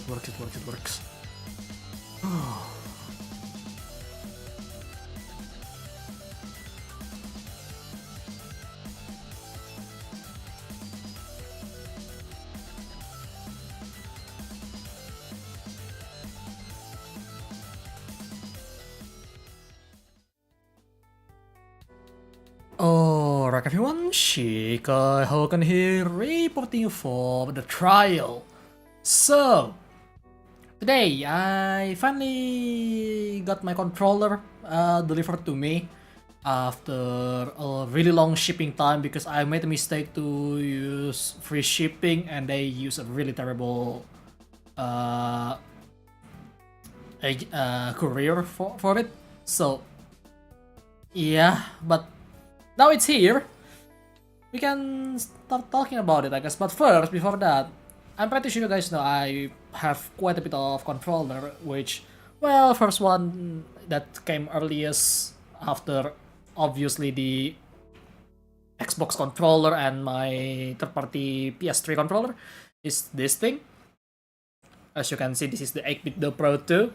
It works. Alright everyone, Shikai Hogan here, reporting for the trial. So, today I finally got my controller delivered to me after a really long shipping time because I made a mistake to use free shipping and they use a really terrible courier for it. So, yeah, but now it's here. We can start talking about it, I guess. But first, before that, I'm pretty sure you guys know I have quite a bit of controller, which, well, first one that came earliest after, obviously, the Xbox controller and my third-party PS3 controller is this thing. As you can see, this is the 8-bit The Pro 2.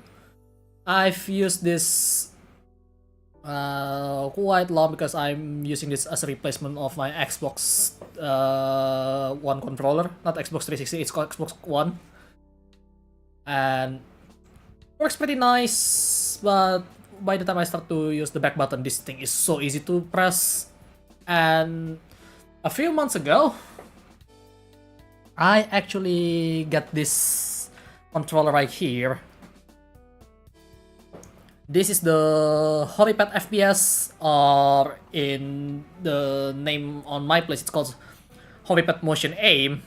I've used this quite long because I'm using this as a replacement of my Xbox One controller, not Xbox 360, it's called Xbox One, and works pretty nice. But by the time I start to use the back button, this thing is so easy to press. And a few months ago, I actually got this controller right here. This is the HobbyPad FPS, or in the name on my place, it's called HobbyPad Motion Aim.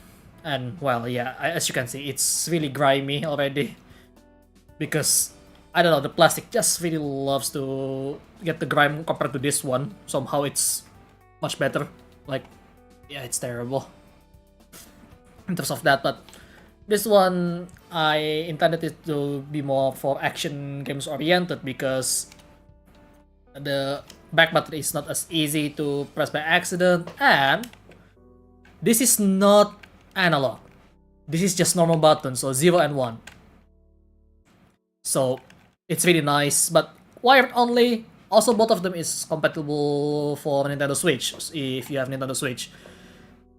And well, yeah, as you can see, it's really grimy already. Because, I don't know, the plastic just really loves to get the grime compared to this one. Somehow it's much better. Like, yeah, it's terrible in terms of that, but this one, I intended it to be more for action games oriented because the back button is not as easy to press by accident, and this is not analog. This is just normal buttons, so 0 and 1. So it's really nice, but wired only. Also, both of them is compatible for Nintendo Switch if you have Nintendo Switch.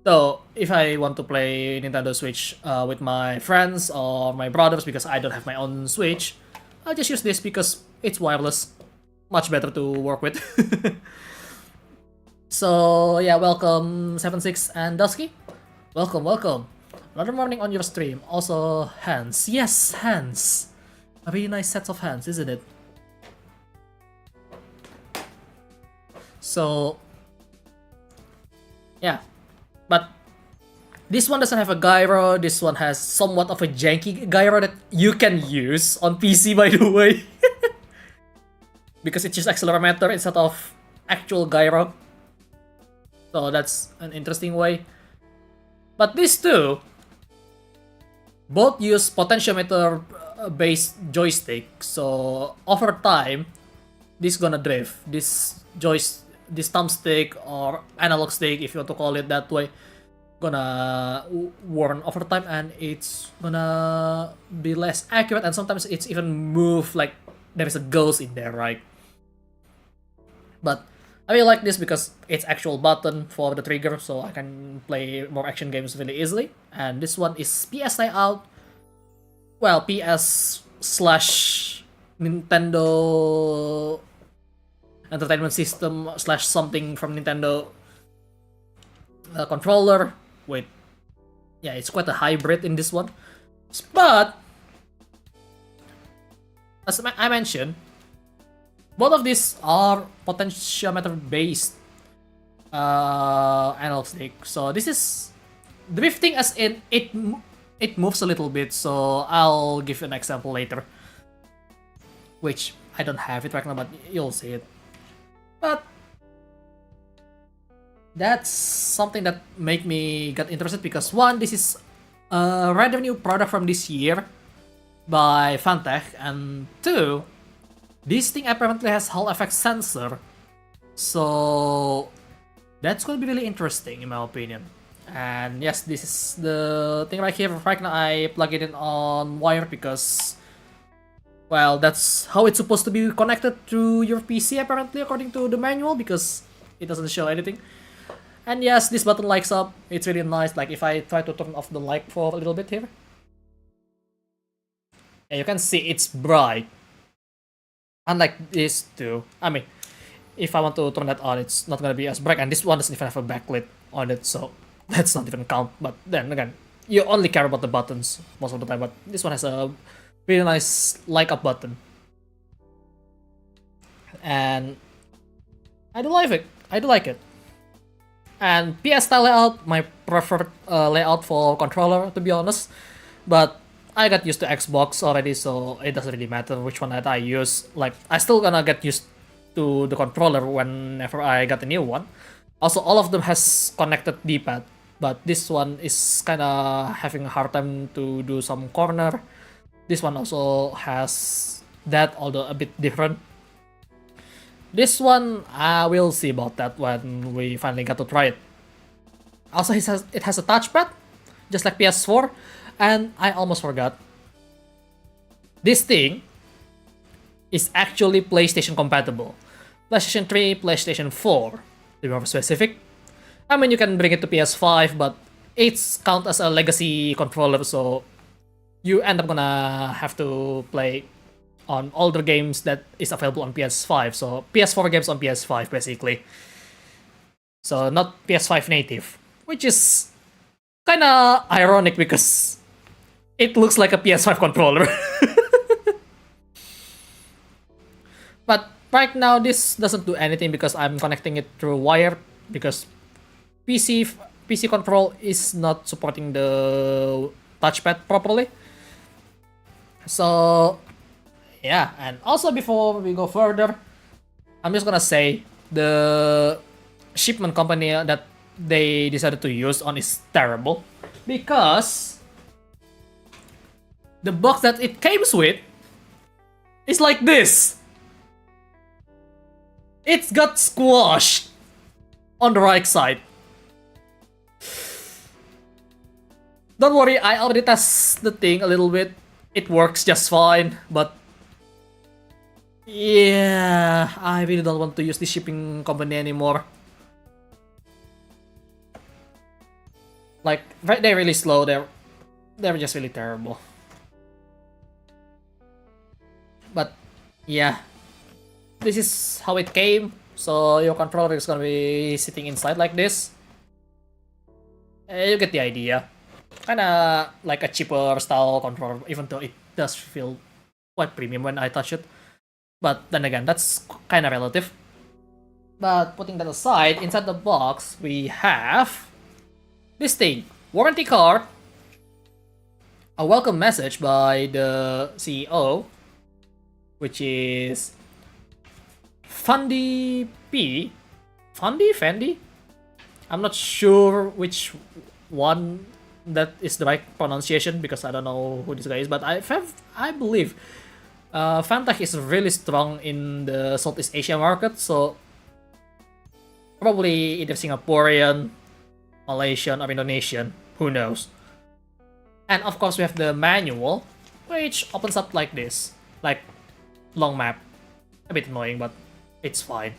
So, if I want to play Nintendo Switch with my friends or my brothers because I don't have my own Switch, I'll just use this because it's wireless. Much better to work with. So, yeah, welcome 76 and Dusky. Welcome. Another morning on your stream. Also, hands. Yes, hands. A really nice set of hands, isn't it? So, yeah. But this one doesn't have a gyro. This one has somewhat of a janky gyro that you can use on PC, by the way. Because it's just accelerometer instead of actual gyro. So that's an interesting way. But these two both use potentiometer based joystick. So over time, this gonna drift. This thumbstick or analog stick, if you want to call it that way, gonna worn over time, and it's gonna be less accurate, and sometimes it's even move like there is a ghost in there, right? But I really like this because it's actual button for the trigger, so I can play more action games really easily. And this one is PS out. Well, PS/Nintendo Entertainment System / something from Nintendo controller. Wait, yeah, it's quite a hybrid in this one. But as I mentioned, both of these are potentiometer based analog stick. So this is drifting, as in it moves a little bit. So I'll give an example later, which I don't have it right now, but you'll see it. But that's something that made me get interested because one, this is a random new product from this year by Fantech, and two, this thing apparently has Hall effect sensor, so that's gonna be really interesting in my opinion. And yes, this is the thing right here. Right now I plug it in on wire because, well, that's how it's supposed to be connected to your PC apparently, according to the manual, because it doesn't show anything. And yes, this button lights up. It's really nice. Like if I try to turn off the light for a little bit here, and you can see it's bright. Unlike this two. I mean, if I want to turn that on, it's not gonna be as bright, and this one doesn't even have a backlit on it, so that's not even count. But then again, you only care about the buttons most of the time, but this one has a really nice light up button. And I do like it. I do like it. And PS style layout, my preferred layout for controller, to be honest. But I got used to Xbox already, so it doesn't really matter which one that I use. Like, I still gonna get used to the controller whenever I got a new one. Also, all of them has connected D-pad, but this one is kinda having a hard time to do some corner. This one also has that, although a bit different. This one, I will see about that when we finally get to try it. Also, it has a touchpad, just like PS4, and I almost forgot. This thing is actually PlayStation compatible. PlayStation 3, PlayStation 4, to be more specific. I mean, you can bring it to PS5, but it's count as a legacy controller, so you end up gonna have to play on older games that is available on PS5. So PS4 games on PS5 basically. So not PS5 native, which is kinda ironic because it looks like a PS5 controller. But right now this doesn't do anything because I'm connecting it through wire, because PC control is not supporting the touchpad properly. So yeah, and also before we go further, I'm just gonna say the shipment company that they decided to use on is terrible, because the box that it comes with is like this. It's got squashed on the right side. Don't worry, I already tested the thing a little bit. It works just fine, but yeah, I really don't want to use this shipping company anymore. Like, they're really slow. They're just really terrible. But yeah, this is how it came. So your controller is gonna be sitting inside like this. You get the idea. Kinda like a cheaper style controller, even though it does feel quite premium when I touch it. But then again, that's kinda relative. But putting that aside, inside the box we have this thing. Warranty card, a welcome message by the CEO, which is Fendi? I'm not sure which one that is the right pronunciation because I don't know who this guy is, but I believe Fantech is really strong in the Southeast Asia market, so probably either Singaporean, Malaysian, or Indonesian, who knows. And of course we have the manual, which opens up like this, like long map. A bit annoying, but it's fine.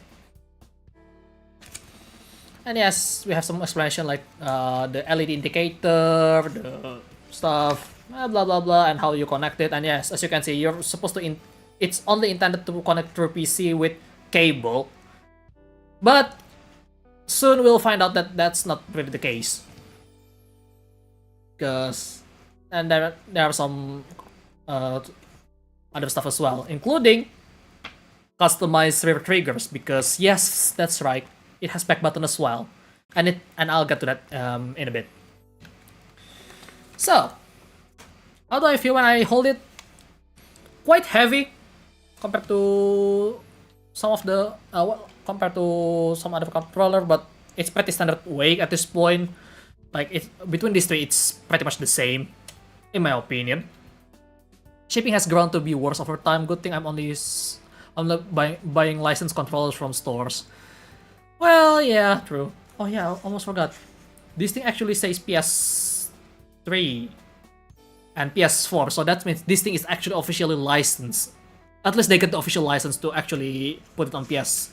And yes, we have some explanation like the LED indicator, the stuff, blah blah blah, and how you connect it. And yes, as you can see, you're supposed to it's only intended to connect through PC with cable, but soon we'll find out that that's not really the case. And there are some other stuff as well, including customized rear triggers, because yes, that's right, it has back button as well, and I'll get to that in a bit. So, how do I feel when I hold it? Quite heavy compared to some of the compared to some other controller, but it's pretty standard weight at this point. Like between these three, it's pretty much the same, in my opinion. Shipping has grown to be worse over time. Good thing I'm buying licensed controllers from stores. Well, yeah, true. Oh yeah, I almost forgot. this thing actually says PS3 and PS4, so that means this thing is actually officially licensed. At least they get the official license to actually put it on PS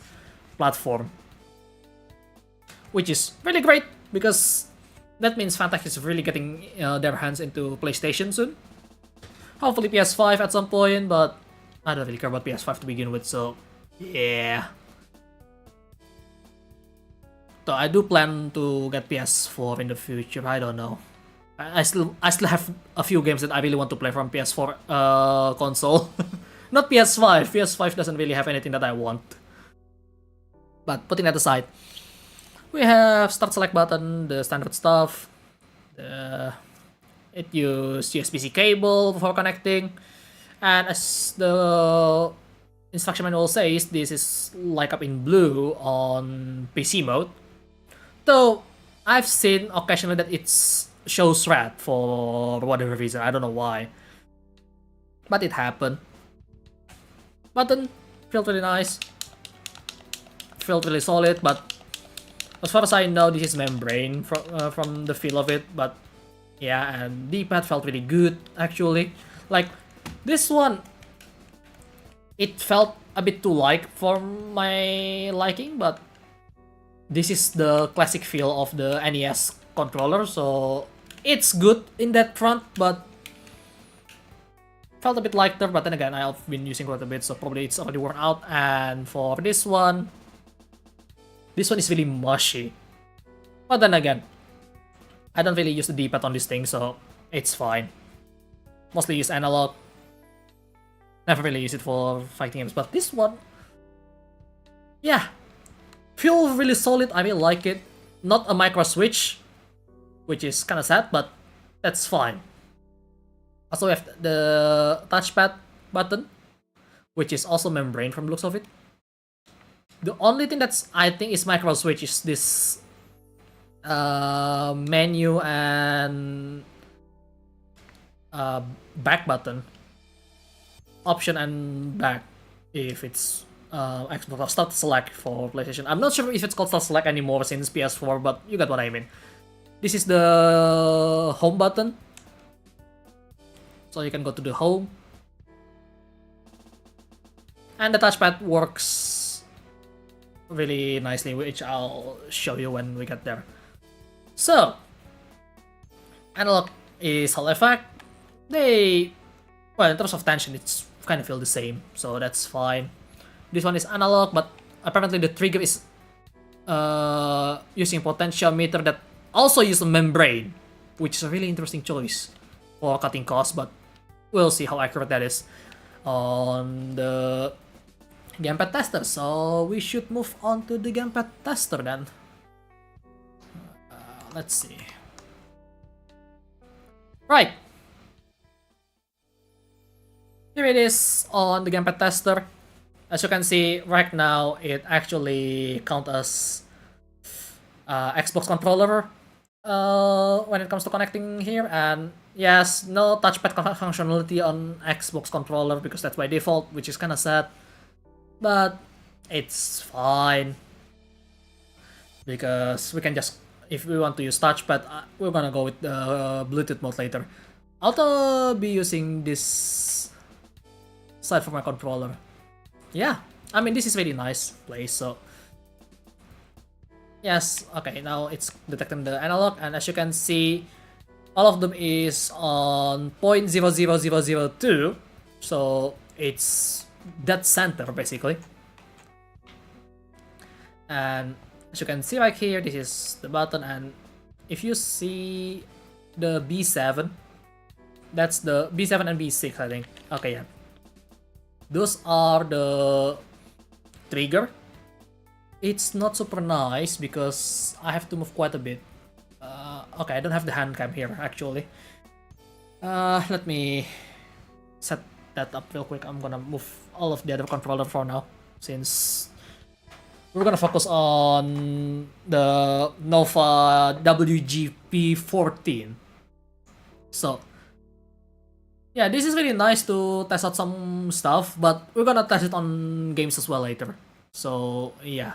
platform. Which is really great, because that means Fantech is really getting their hands into PlayStation soon. Hopefully PS5 at some point, but I don't really care about PS5 to begin with, so yeah. So I do plan to get PS4 in the future, I don't know. I still have a few games that I really want to play from PS4 console. Not PS5. PS5 doesn't really have anything that I want. But putting that aside, we have start select button, the standard stuff. It uses USB-C cable for connecting, and as the instruction manual says, this is light up in blue on PC mode. Though I've seen occasionally that it shows red for whatever reason, I don't know why. But it happened. Button felt really nice. Felt really solid, but as far as I know, this is membrane from the feel of it. But yeah, and D-pad felt really good actually. Like this one, it felt a bit too light for my liking, but this is the classic feel of the NES controller, so it's good in that front, but felt a bit lighter. But then again, I've been using quite a bit, so probably it's already worn out. And for this one is really mushy. But then again, I don't really use the D-pad on this thing, so it's fine. Mostly use analog. Never really use it for fighting games, but this one, yeah, feel really solid. I really like it. Not a micro switch, which is kind of sad, but that's fine. Also, we have the touchpad button, which is also membrane from the looks of it. The only thing that's I think is micro switch is this menu and back button, option and back if it's Xbox, start select for PlayStation. I'm not sure if it's called start select anymore since PS4, but you got what I mean. This is the home button, so you can go to the home, and the touchpad works really nicely, which I'll show you when we get there. So, analog is Hall effect. Well, in terms of tension, it's kind of feel the same, so that's fine. This one is analog, but apparently the trigger is using potentiometer that also uses membrane, which is a really interesting choice for cutting costs, but we'll see how accurate that is on the gamepad tester. So we should move on to the gamepad tester then. Let's see. Right. Here it is on the gamepad tester. As you can see, right now it actually counts as Xbox controller when it comes to connecting here, and yes, no touchpad functionality on Xbox controller because that's by default, which is kind of sad, but it's fine because we can just, if we want to use touchpad, we're gonna go with the Bluetooth mode later. I'll be using this side for my controller. Yeah, I mean, this is really nice place, so yes, okay, now it's detecting the analog, and as you can see, all of them is on 0.00002, so it's dead center basically. And as you can see right here, this is the button, and if you see the B7, that's the B7 and B6, I think. Okay, yeah. Those are the trigger. It's not super nice because I have to move quite a bit. Okay, I don't have the hand cam here actually. Let me set that up real quick. I'm gonna move all of the other controller for now, since we're gonna focus on the Nova WGP14. So yeah, this is really nice to test out some stuff, but we're gonna test it on games as well later. So yeah,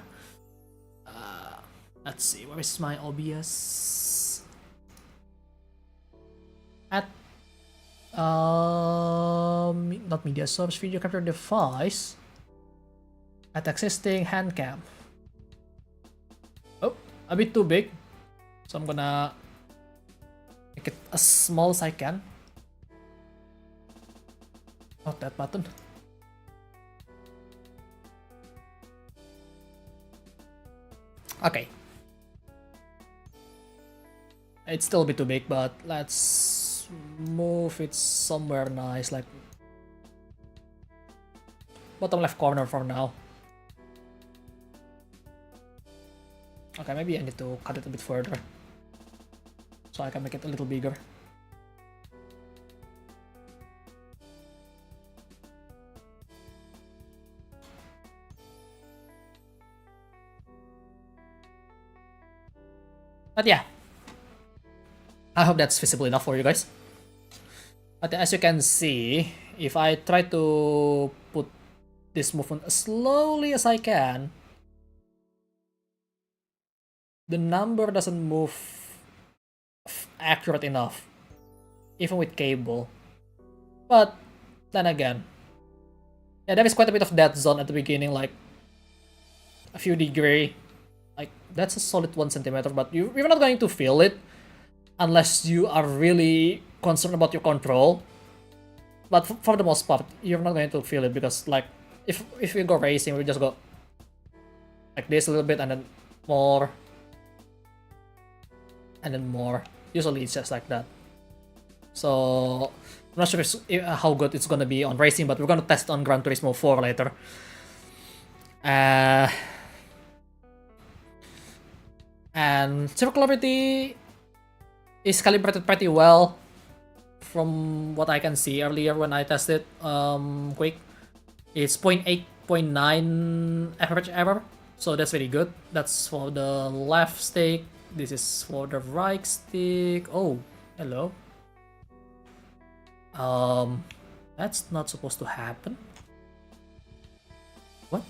let's see, where is my OBS? At not media source, video capture device. At existing hand cam. Oh, a bit too big. So I'm gonna make it as small as I can. Not that button. Okay. It's still a bit too big, but let's move it somewhere nice, like bottom left corner for now. Okay, maybe I need to cut it a bit further so I can make it a little bigger. But yeah, I hope that's visible enough for you guys. But as you can see, if I try to put this movement as slowly as I can, the number doesn't move accurate enough, even with cable. But then again, yeah, there is quite a bit of dead zone at the beginning, like a few degree. Like, that's a solid 1 centimeter, but you're not going to feel it unless you are really concerned about your control. But for the most part, you're not going to feel it because, like, if we go racing, we just go like this a little bit and then more and then more. Usually it's just like that. So I'm not sure how good it's gonna be on racing, but we're gonna test on Gran Turismo 4 later. And circularity is calibrated pretty well from what I can see earlier when I tested quick. It's 0.8, 0.9 average error, so that's very good. That's for the left stick. This is for the right stick. Oh, hello. That's not supposed to happen. What?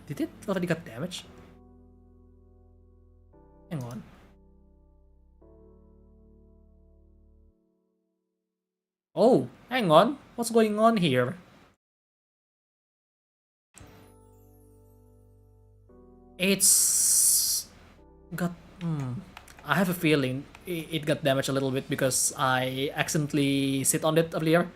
Did it already got damaged? Hang on. Oh, hang on. What's going on here? It's got... I have a feeling it got damaged a little bit because I accidentally sit on it earlier.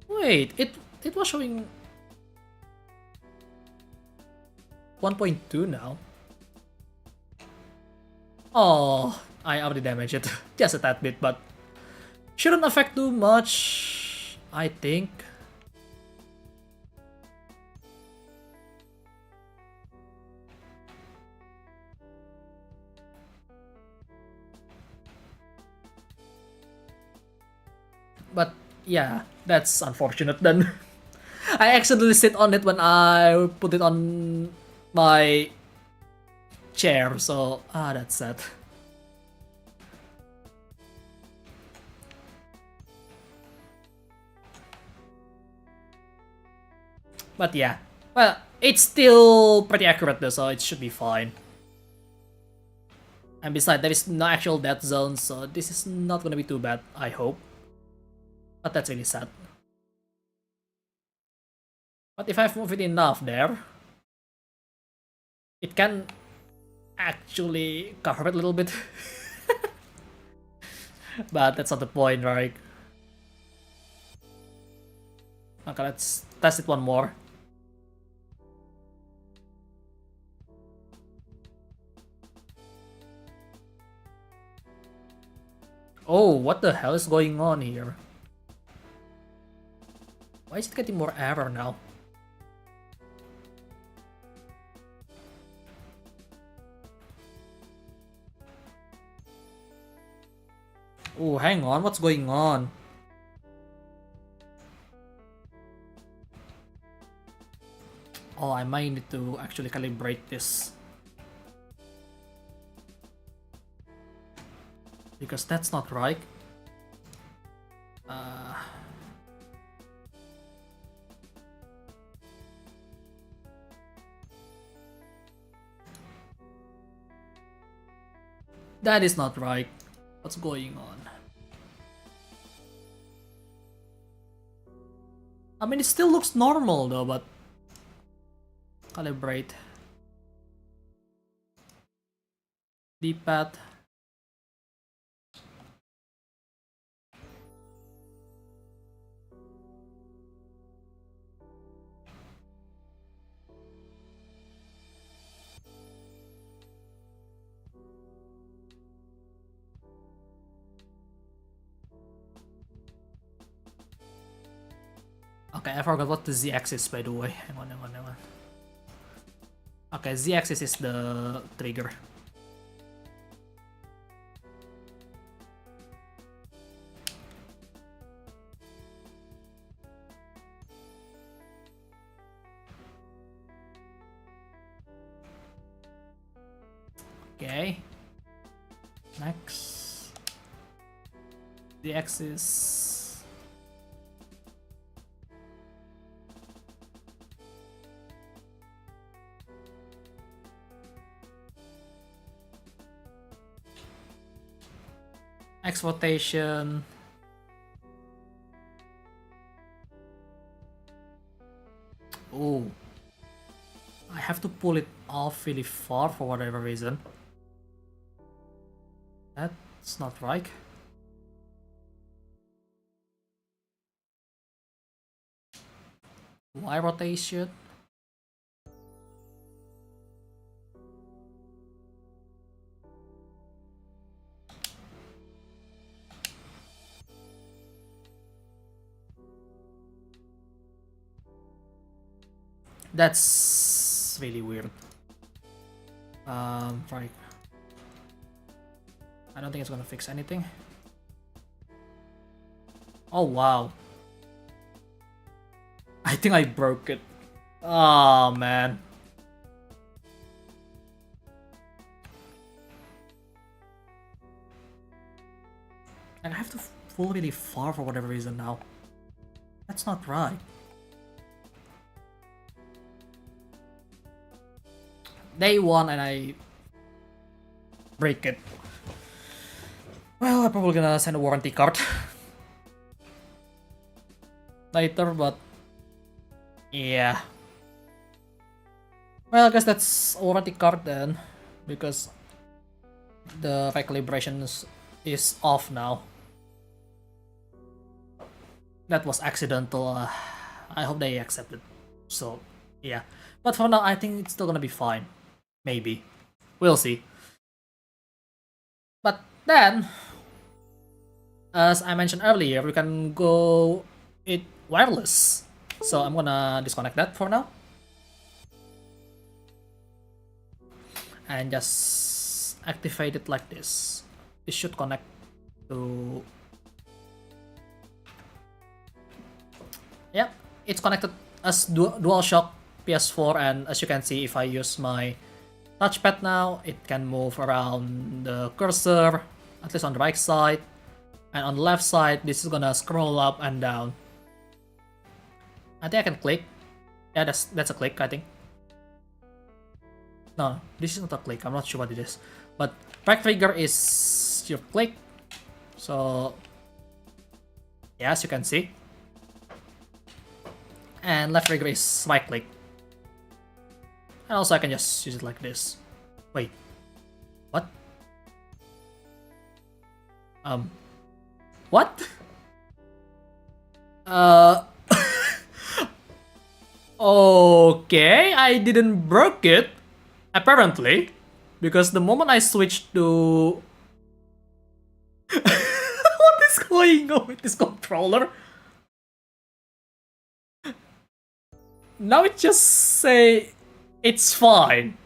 Wait, it was showing 1.2 now. Oh, I already damaged it. Just a tad bit, but shouldn't affect too much, I think. But yeah, that's unfortunate then. I accidentally sit on it when I put it on my chair, so that's sad. But yeah, well, it's still pretty accurate though, so it should be fine. And besides, there is no actual death zone, so this is not gonna be too bad, I hope. But that's really sad. But if I've moved it enough there, it can actually cover it a little bit. But that's not the point, right? Okay, let's test it one more. Oh, what the hell is going on here? Why is it getting more error now? Oh, hang on, what's going on? Oh, I might need to actually calibrate this. Because that's not right. That is not right. What's going on? I mean, it still looks normal though, but calibrate. D-pad. Okay, I forgot what the Z-axis by the way. Hang on. Okay, Z-axis is the trigger. Okay. Next. Z-axis. X rotation. Oh, I have to pull it off really far for whatever reason. That's not right. Y rotation. That's really weird. Right. I don't think it's gonna fix anything. Oh wow. I think I broke it. Oh man. And I have to pull really far for whatever reason now. That's not right. Day one and I break it. Well, I'm probably gonna send a warranty card later, but yeah. Well, I guess that's a warranty card then, because the recalibration is off now. That was accidental. I hope they accept it. So, yeah. But for now, I think it's still gonna be fine. Maybe. We'll see. But then, as I mentioned earlier, we can go it wireless. So I'm gonna disconnect that for now. And just activate it like this. This should connect to... Yep, it's connected as DualShock PS4, and as you can see, if I use my touchpad now, it can move around the cursor, at least on the right side. And on the left side, this is gonna scroll up and down. I think I can click. Yeah, that's a click, I think. No, this is not a click. I'm not sure what it is. But right trigger is your click. So, yeah, as you can see. And left trigger is my click. And also I can just use it like this. Wait. What? What? Okay, I didn't broke it, apparently, because the moment I switched to... What is going on with this controller? Now it just say it's fine.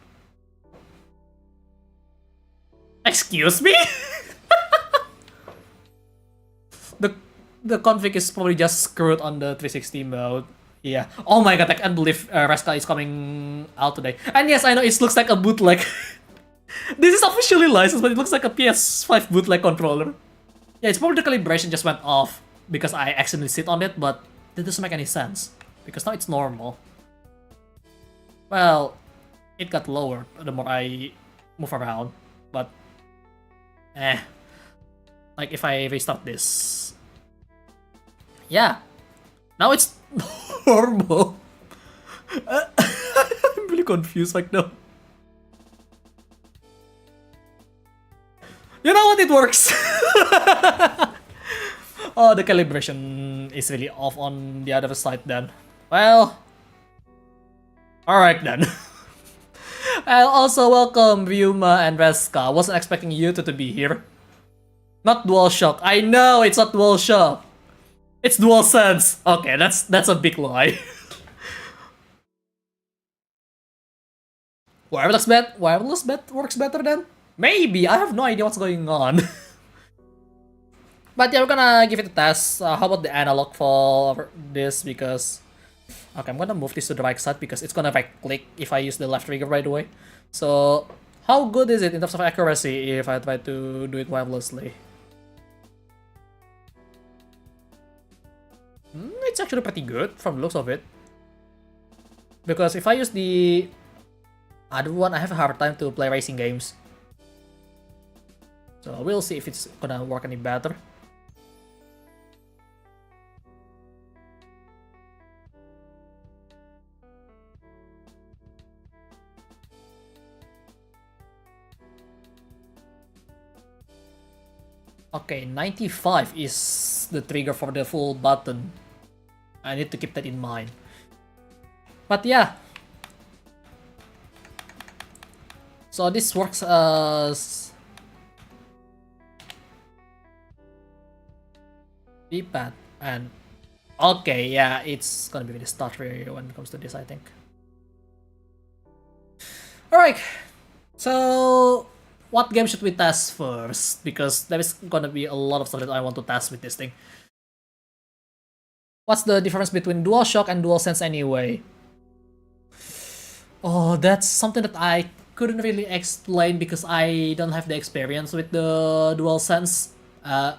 Excuse me? The config is probably just screwed on the 360 mode. Yeah. Oh my god, I can't believe Reska is coming out today. And yes, I know it looks like a bootleg. This is officially licensed, but it looks like a PS5 bootleg controller. Yeah, it's probably the calibration just went off because I accidentally sit on it, but that doesn't make any sense. Because now it's normal. Well, it got lower the more I move around, but Like if I restart this. Yeah. Now it's normal. I'm really confused right now. You know what? It works. Oh, the calibration is really off on the other side then. Well, alright then. And also welcome Ryuma and Reska. Wasn't expecting you two to be here. Not DualShock. I know it's not DualShock. It's DualSense. Okay, that's a big lie. Wireless bet works better then? Maybe. I have no idea what's going on. But yeah, we're gonna give it a test. How about the analog for this? Because okay, I'm gonna move this to the right side because it's gonna right click if I use the left trigger right away. So how good is it in terms of accuracy if I try to do it wirelessly? It's actually pretty good from the looks of it. Because if I use the other one, I have a hard time to play racing games. So we'll see if it's gonna work any better. Okay, 95 is the trigger for the full button. I need to keep that in mind. But yeah. So this works as D-pad and okay, yeah, it's gonna be really stuttery when it comes to this, I think. Alright, so what game should we test first? Because there is gonna be a lot of stuff that I want to test with this thing. What's the difference between DualShock and DualSense anyway? Oh, that's something that I couldn't really explain because I don't have the experience with the DualSense. I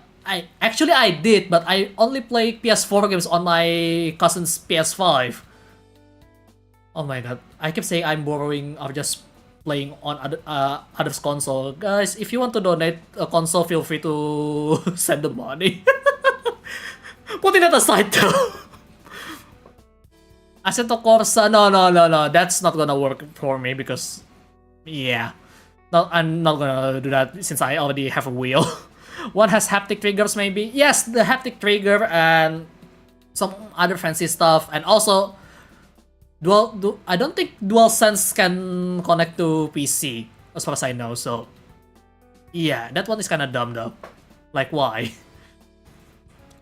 did, but I only play PS4 games on my cousin's PS5. Oh my god, I keep saying I'm borrowing or just playing on others' console. Guys, if you want to donate a console, feel free to send the money. Putting that aside though. Assetto Corsa, no, that's not gonna work for me because, yeah, no, I'm not gonna do that since I already have a wheel. One has haptic triggers maybe. Yes, the haptic trigger and some other fancy stuff, and also I don't think DualSense can connect to PC as far as I know. So yeah, that one is kind of dumb though. Like why?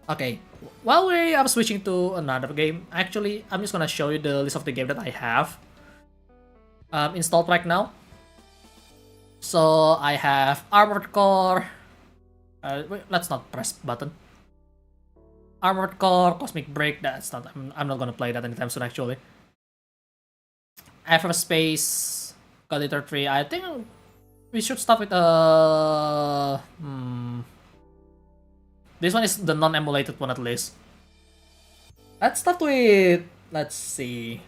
Okay, while we are switching to another game, actually I'm just gonna show you the list of the game that I have installed right now. So I have Armored Core. Wait, let's not press button. Armored Core, Cosmic Break. That's not. I'm not gonna play that anytime soon. Actually, Space, Gladiator 3. I think we should start with This one is the non-emulated one at least. Let's start with. Let's see.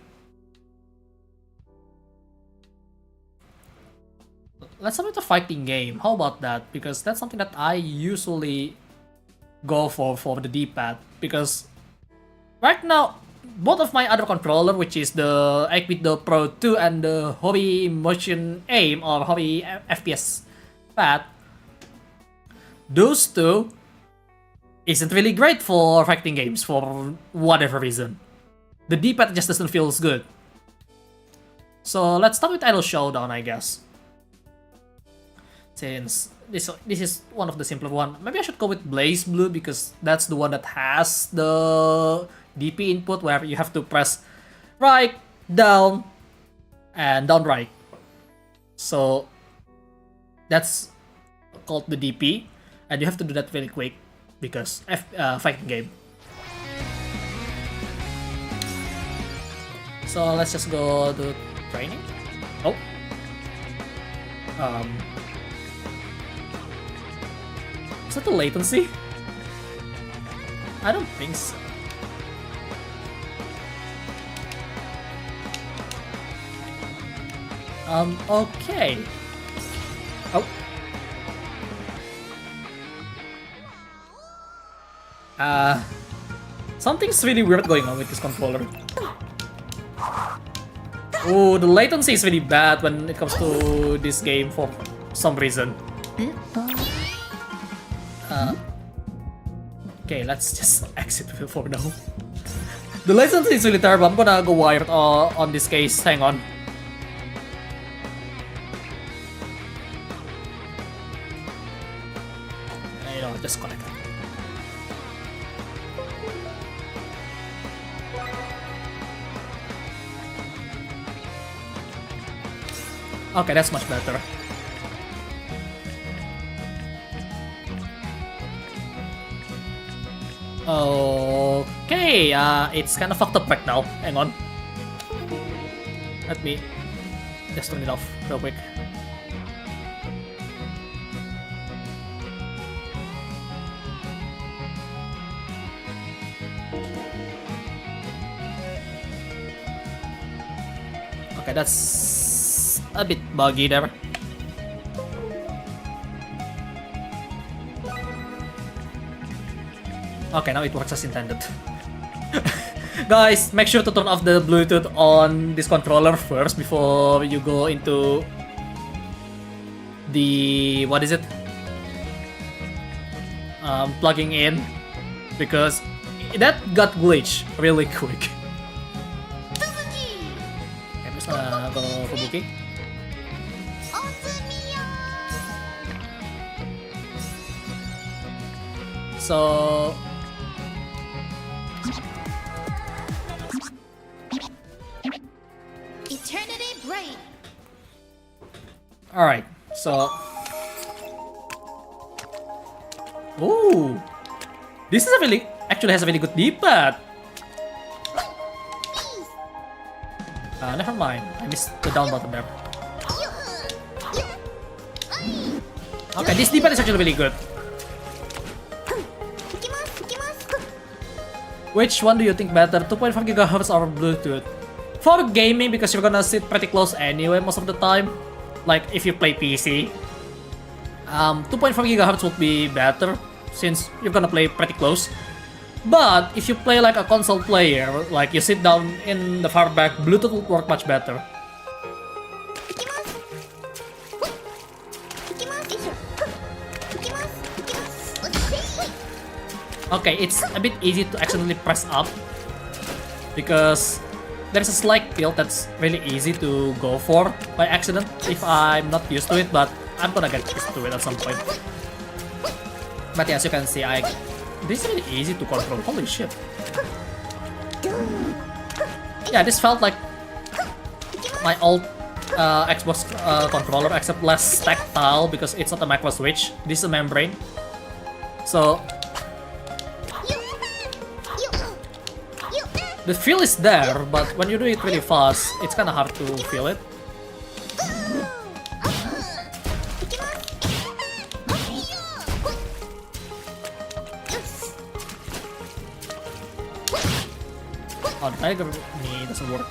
Let's start with a fighting game. How about that? Because that's something that I usually go for the D-pad. Because right now, both of my other controller, which is the 8-bit the Pro 2 and the Hobby Motion Aim or Hobby FPS pad, those two isn't really great for fighting games for whatever reason. The D-pad just doesn't feel as good. So let's start with Idle Showdown, I guess. Since this is one of the simpler one. Maybe I should go with Blaze Blue because that's the one that has the DP input where you have to press right, down, and down right. So that's called the DP, and you have to do that really quick because fighting game. So let's just go to training. Oh. Is that the latency? I don't think so. Okay. Oh. Something's really weird going on with this controller. Oh, the latency is really bad when it comes to this game for some reason. Okay, let's just exit for now. The latency is really terrible. I'm gonna go wired on this case. Hang on. You know, just connect it. Okay, that's much better. Okay, it's kind of fucked up right now. Hang on. Let me just turn it off real quick. Okay, that's a bit buggy there. Okay, now it works as intended. Guys, make sure to turn off the Bluetooth on this controller first before you go into the... what is it? Plugging in, because that got glitched really quick. Okay, I'm just gonna go for Buki. So... Alright, so... Ooh! This is a really... actually has a really good D-pad! Never mind. I missed the down button there. Okay, this D-pad is actually really good. Which one do you think better? 2.5 GHz or Bluetooth? For gaming, because you're gonna sit pretty close anyway most of the time. Like if you play PC, 2.5 GHz would be better since you're gonna play pretty close. But if you play like a console player, like you sit down in the far back, Bluetooth would work much better. Okay, it's a bit easy to accidentally press up because there's a slight tilt that's really easy to go for by accident if I'm not used to it, but I'm gonna get used to it at some point. But yeah, as you can see, this is really easy to control. Holy shit. Yeah, this felt like my old Xbox controller, except less tactile because it's not a macro switch. This is a membrane. So the feel is there, but when you do it really fast, it's kinda hard to feel it. Oh, the tiger knee doesn't work.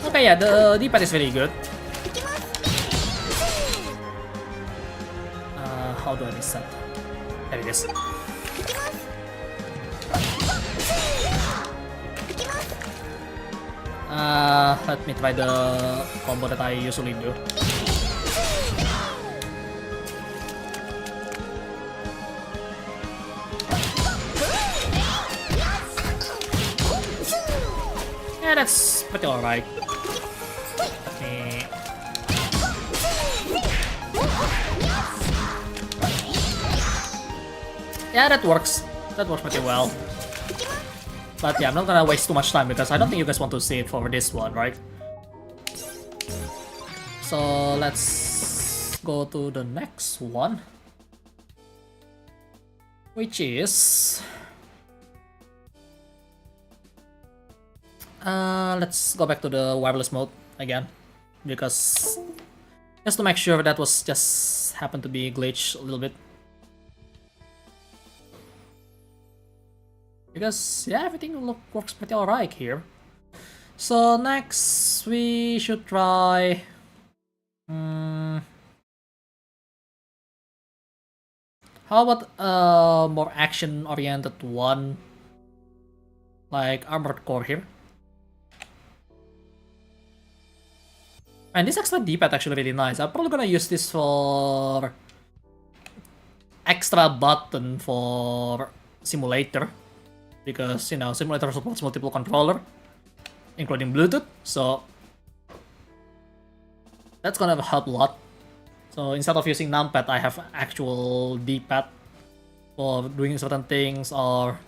Okay, yeah, the D-pad is very good. How do I reset? There it is. Let me try the combo that I usually do. Yeah, that's pretty alright. Yeah, that works. That works pretty well. But yeah, I'm not gonna waste too much time because I don't think you guys want to see it for this one, right? So let's go to the next one, which is let's go back to the wireless mode again, because just to make sure that was just happened to be glitched a little bit. because yeah, everything works pretty alright here. So next we should try. How about a more action-oriented one, like Armored Core here? And this extra D-pad actually really nice. I'm probably gonna use this for extra button for simulator, because you know simulator supports multiple controller, including Bluetooth. So that's gonna help a lot. So instead of using numpad, I have actual D-pad for doing certain things or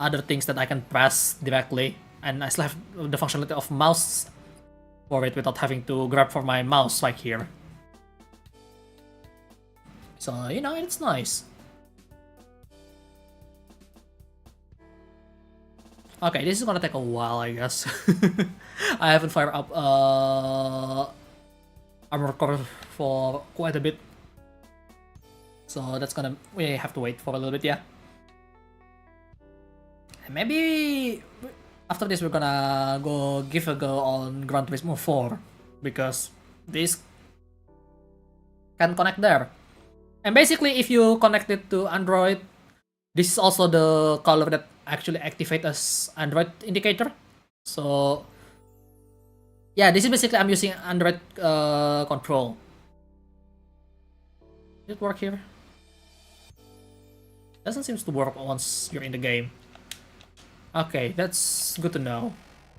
other things that I can press directly, and I still have the functionality of mouse for it without having to grab for my mouse like here. So you know, it's nice. Okay, this is gonna take a while, I guess. I haven't fired up Armored Core for quite a bit, so that's gonna, we have to wait for a little bit, yeah. And maybe after this we're gonna go give a go on Gran Turismo 4, because this can connect there. And basically, if you connect it to Android, this is also the color that actually activates as Android indicator. So yeah, this is basically I'm using Android control. Did it work here? Doesn't seem to work once you're in the game. Okay, that's good to know.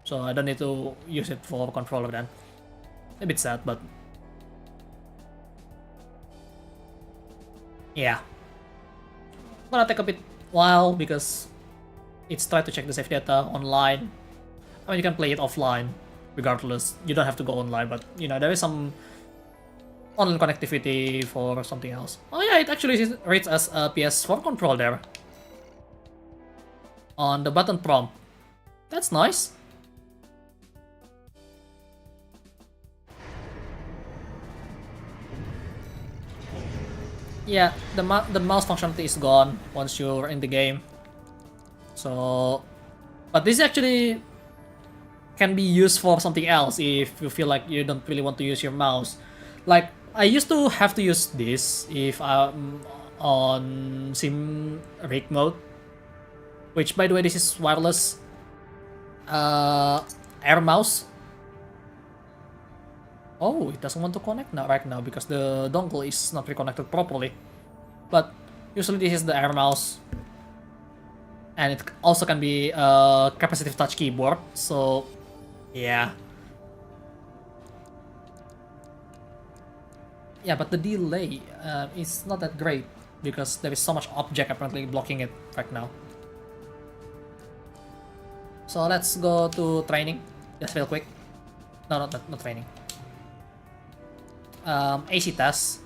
So I don't need to use it for controller then. A bit sad, but yeah. Gonna take a bit while because it's trying to check the save data online. I mean, you can play it offline regardless. You don't have to go online, but you know, there is some online connectivity for something else. Oh yeah, it actually reads as a PS4 control there on the button prompt. That's nice. Yeah, the mouse functionality is gone once you're in the game. So, but this actually can be used for something else if you feel like you don't really want to use your mouse. Like, I used to have to use this if I'm on sim rig mode, which by the way, this is wireless air mouse. Oh, it doesn't want to connect now right now because the dongle is not reconnected properly. But usually this is the air mouse, and it also can be a capacitive touch keyboard. So yeah. Yeah, but the delay is not that great because there is so much object apparently blocking it right now. So let's go to training, just real quick. No, not training. AC test,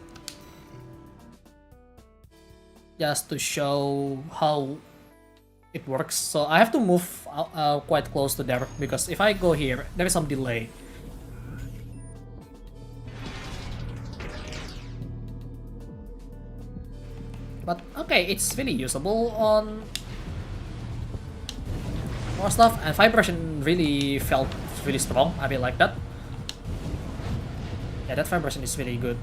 just to show how it works. So I have to move quite close to there because if I go here, there is some delay. But okay, it's really usable on more stuff, and vibration really felt really strong. I really like that. Yeah, that vibration is really good.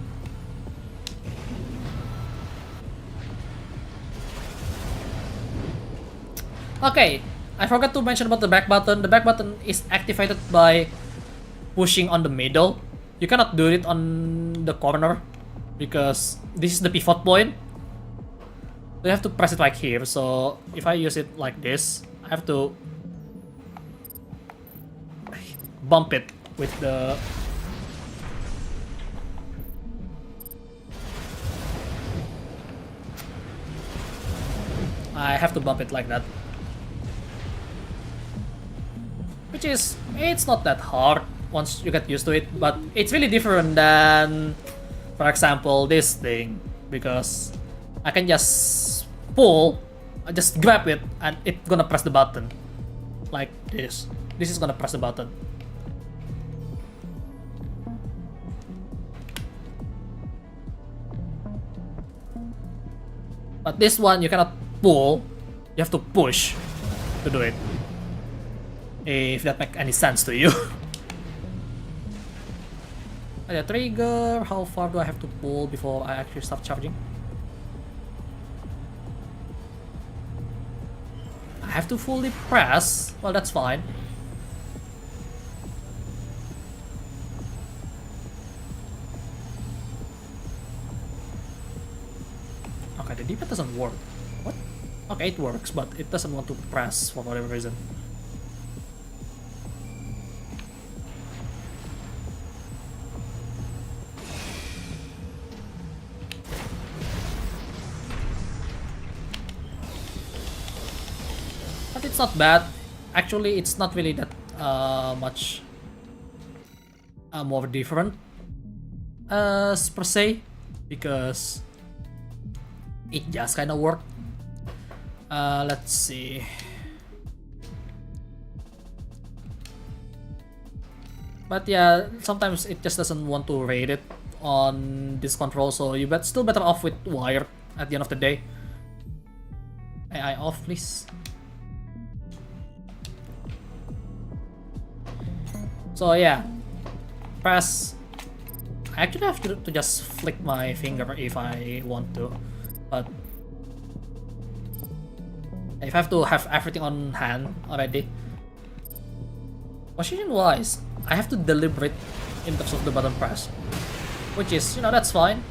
Okay, I forgot to mention about the back button. The back button is activated by pushing on the middle. You cannot do it on the corner because this is the pivot point. You have to press it like here. So if I use it like this, I have to bump it with the like that. Which is, it's not that hard once you get used to it, but it's really different than, for example, this thing, because I can just pull, I just grab it, and it's gonna press the button. Like this. This is gonna press the button. But this one, you cannot pull, You have to push to do it. If that makes any sense to you. Okay, trigger, how far do I have to pull before I actually start charging? I have to fully press, well that's fine. Okay, the D-pad doesn't work. What? Okay, it works, but it doesn't want to press for whatever reason. But it's not bad. Actually, it's not really that much more different per se, because it just kind of worked. Let's see. But yeah, sometimes it just doesn't want to rate it on this control, so you still better off with wire at the end of the day. AI off, please. So yeah, press. I actually have to just flick my finger if I want to, but if I have to have everything on hand already. Position wise, I have to deliberate in terms of the button press, which is, you know, that's fine.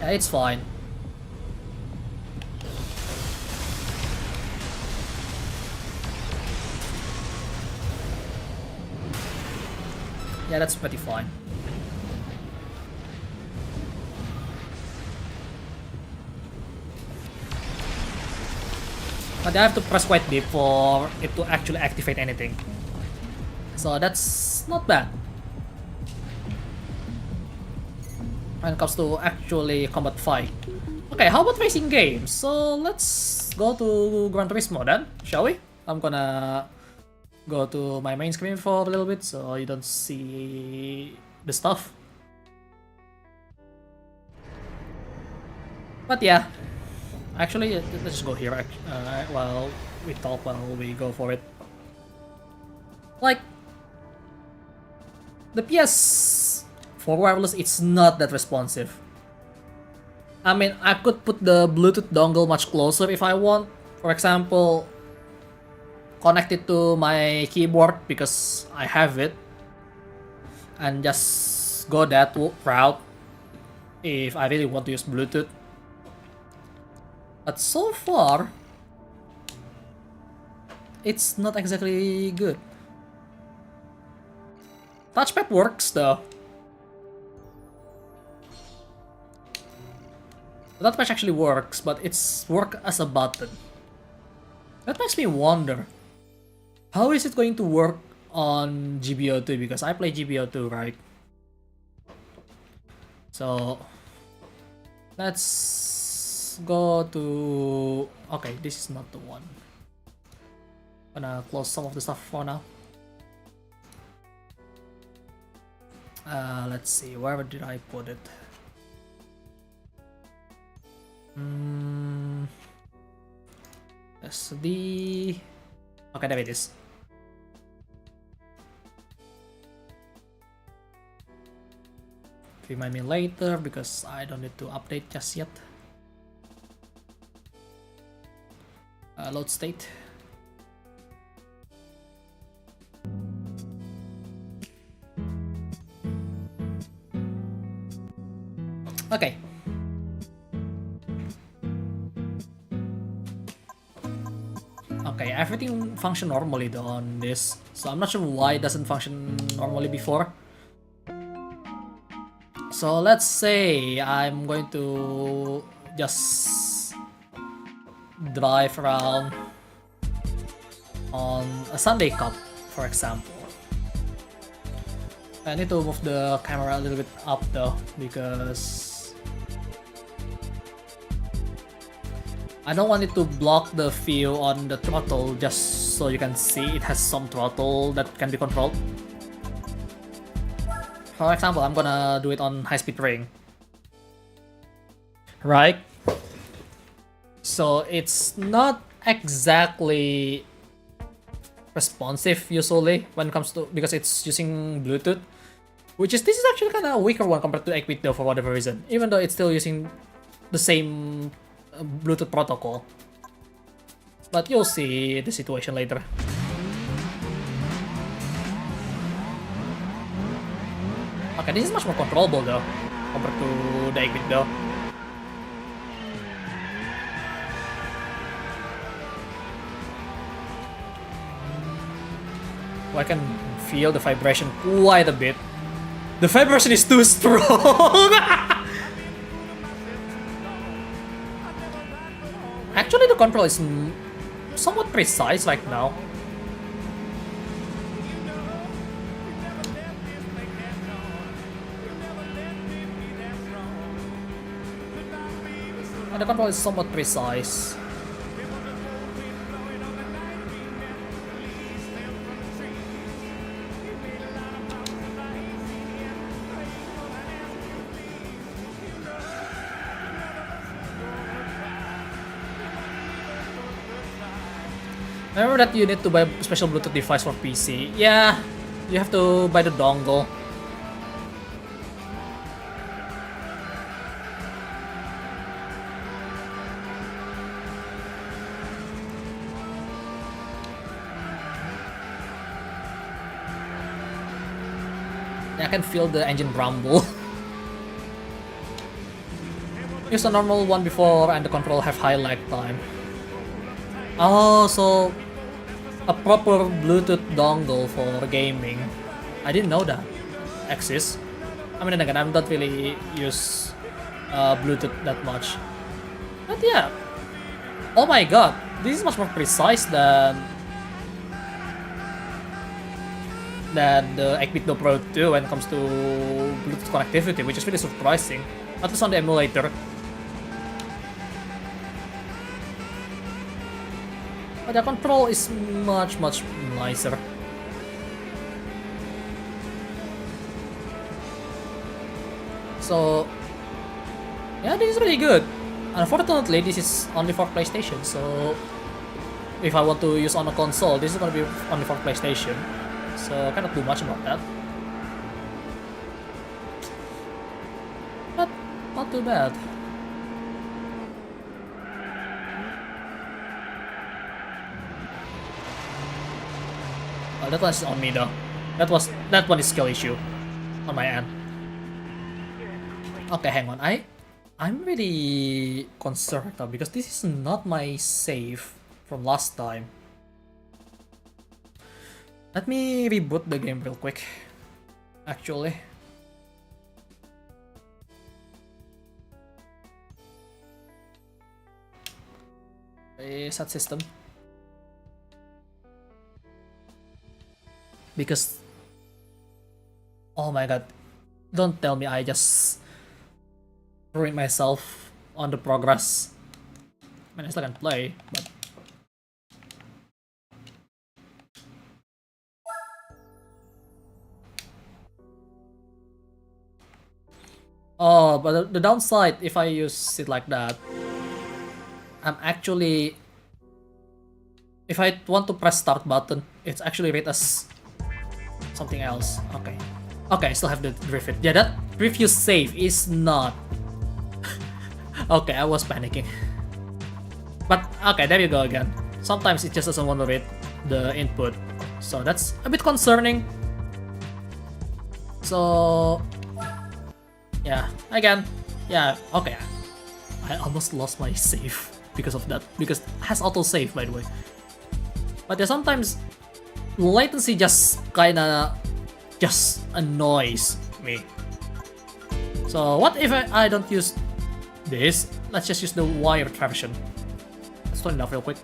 Yeah, it's fine. Yeah, that's pretty fine. But I have to press quite deep for it to actually activate anything. So that's not bad. When it comes to actually combat fight. Okay, how about racing games? So let's go to Gran Turismo then, shall we? I'm gonna go to my main screen for a little bit so you don't see the stuff. But yeah, actually, let's just go here while we talk, while we go for it. Like, the PS4 wireless, it's not that responsive. I mean, I could put the Bluetooth dongle much closer if I want. For example, connect it to my keyboard because I have it, and just go that route if I really want to use Bluetooth. But so far, it's not exactly good. Touchpad works though. The touchpad actually works, but it's work as a button. That makes me wonder, how is it going to work on GBO2? Because I play GBO2, right? So let's go to... Okay, this is not the one. I'm gonna close some of the stuff for now. Let's see, where did I put it? SD. Okay, there it is. Remind me later because I don't need to update just yet. Load state. Okay. Okay, everything functioned normally though on this, so I'm not sure why it doesn't function normally before. So let's say I'm going to just drive around on a Sunday Cup, for example. I need to move the camera a little bit up though, because I don't want it to block the view on the throttle just so you can see it has some throttle that can be controlled. For example, I'm gonna do it on high-speed ring. Right? So it's not exactly responsive usually when it comes to, because it's using Bluetooth, which is, this is actually kind of a weaker one compared to 8-bit though for whatever reason, even though it's still using the same Bluetooth protocol. But you'll see the situation later. Okay, this is much more controllable though compared to the 8-bit though. I can feel the vibration quite a bit. The vibration is too strong! Actually, the control is somewhat precise right now. And the control is somewhat precise. Remember that you need to buy a special Bluetooth device for PC. Yeah, you have to buy the dongle. Yeah, I can feel the engine rumble. Use a normal one before and the control have high lag time. Oh, so a proper Bluetooth dongle for gaming. I didn't know that exists. I mean, again, I don't really use Bluetooth that much. But yeah. Oh my god, this is much more precise than the 8-bit Pro 2 when it comes to Bluetooth connectivity, which is really surprising. At least on the emulator. But the control is much nicer. So yeah, this is really good. Unfortunately, this is only for PlayStation, so if I want to use on a console, this is gonna be only for PlayStation. So I cannot do much about that. But not too bad. Oh, that one's on me though. That one is skill issue on my end. Okay, hang on. I'm really concerned now because this is not my save from last time. Let me reboot the game real quick. Actually. Reset system. Because, oh my god, don't tell me I just ruined myself on the progress. I mean, I still can play, but oh, but the downside if I use it like that, I'm actually, if I want to press start button, it's actually read as something else. Okay. Okay, I still have the drift. Yeah, that previous save is not. Okay, I was panicking. But okay, there you go again. Sometimes it just doesn't want to read the input. So that's a bit concerning. So yeah, again, yeah, okay. I almost lost my save because of that. Because it has auto save, by the way. But yeah, sometimes latency just kinda just annoys me. So what if I don't use this? Let's just use the wired version. Let's turn it off real quick.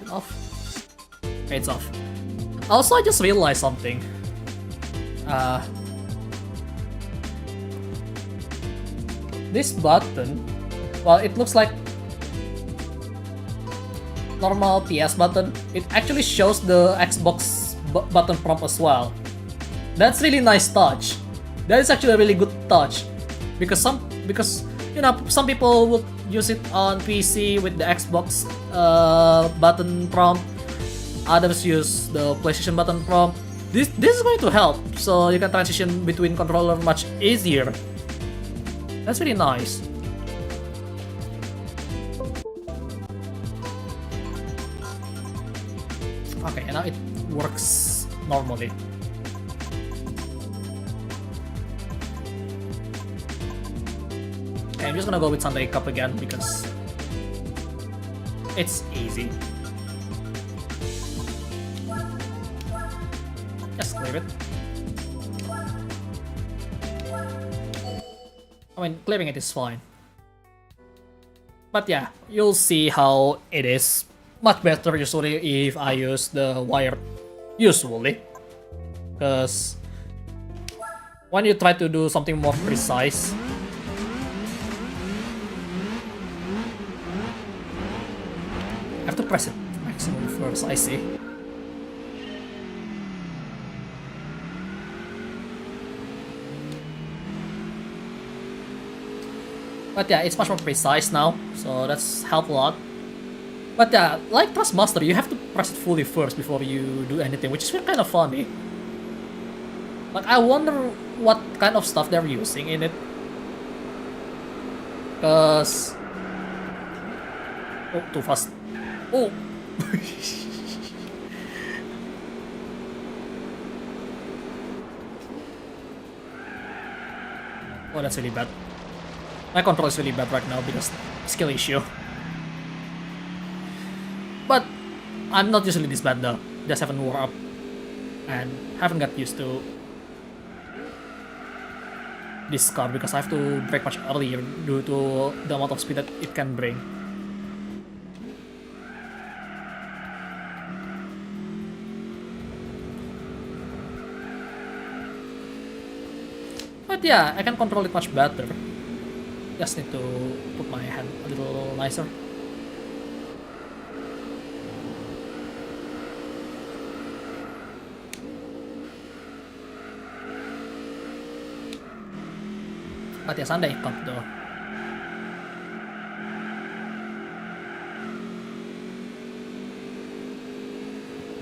It off. Okay, it's off. Also, I just realized something. this button, well, it looks like normal PS button. It actually shows the Xbox button prompt as well. That's really nice touch. That is actually a really good touch, because you know, some people would use it on PC with the Xbox button prompt. Others use the PlayStation button prompt. This is going to help, so you can transition between controller much easier. That's really nice. Okay, and now it works normally. Okay, I'm just gonna go with Sunday Cup again because it's easy. Just clear it. I mean, clearing it is fine. But yeah, you'll see how it is much better usually if I use the wire usually. Because when you try to do something more precise, I have to press it maximum first, I see. But yeah, it's much more precise now, so that's helped a lot. But yeah, like Trustmaster, you have to press it fully first before you do anything, which is kind of funny. Like, I wonder what kind of stuff they're using in it. Cause... oh, too fast. Oh! Oh, that's really bad. My control is really bad right now because skill issue. But I'm not usually this bad though. Just haven't wore up and haven't got used to this car because I have to brake much earlier due to the amount of speed that it can bring. But yeah, I can control it much better. Just need to put my hand a little nicer. But yeah, Sunday Cup though.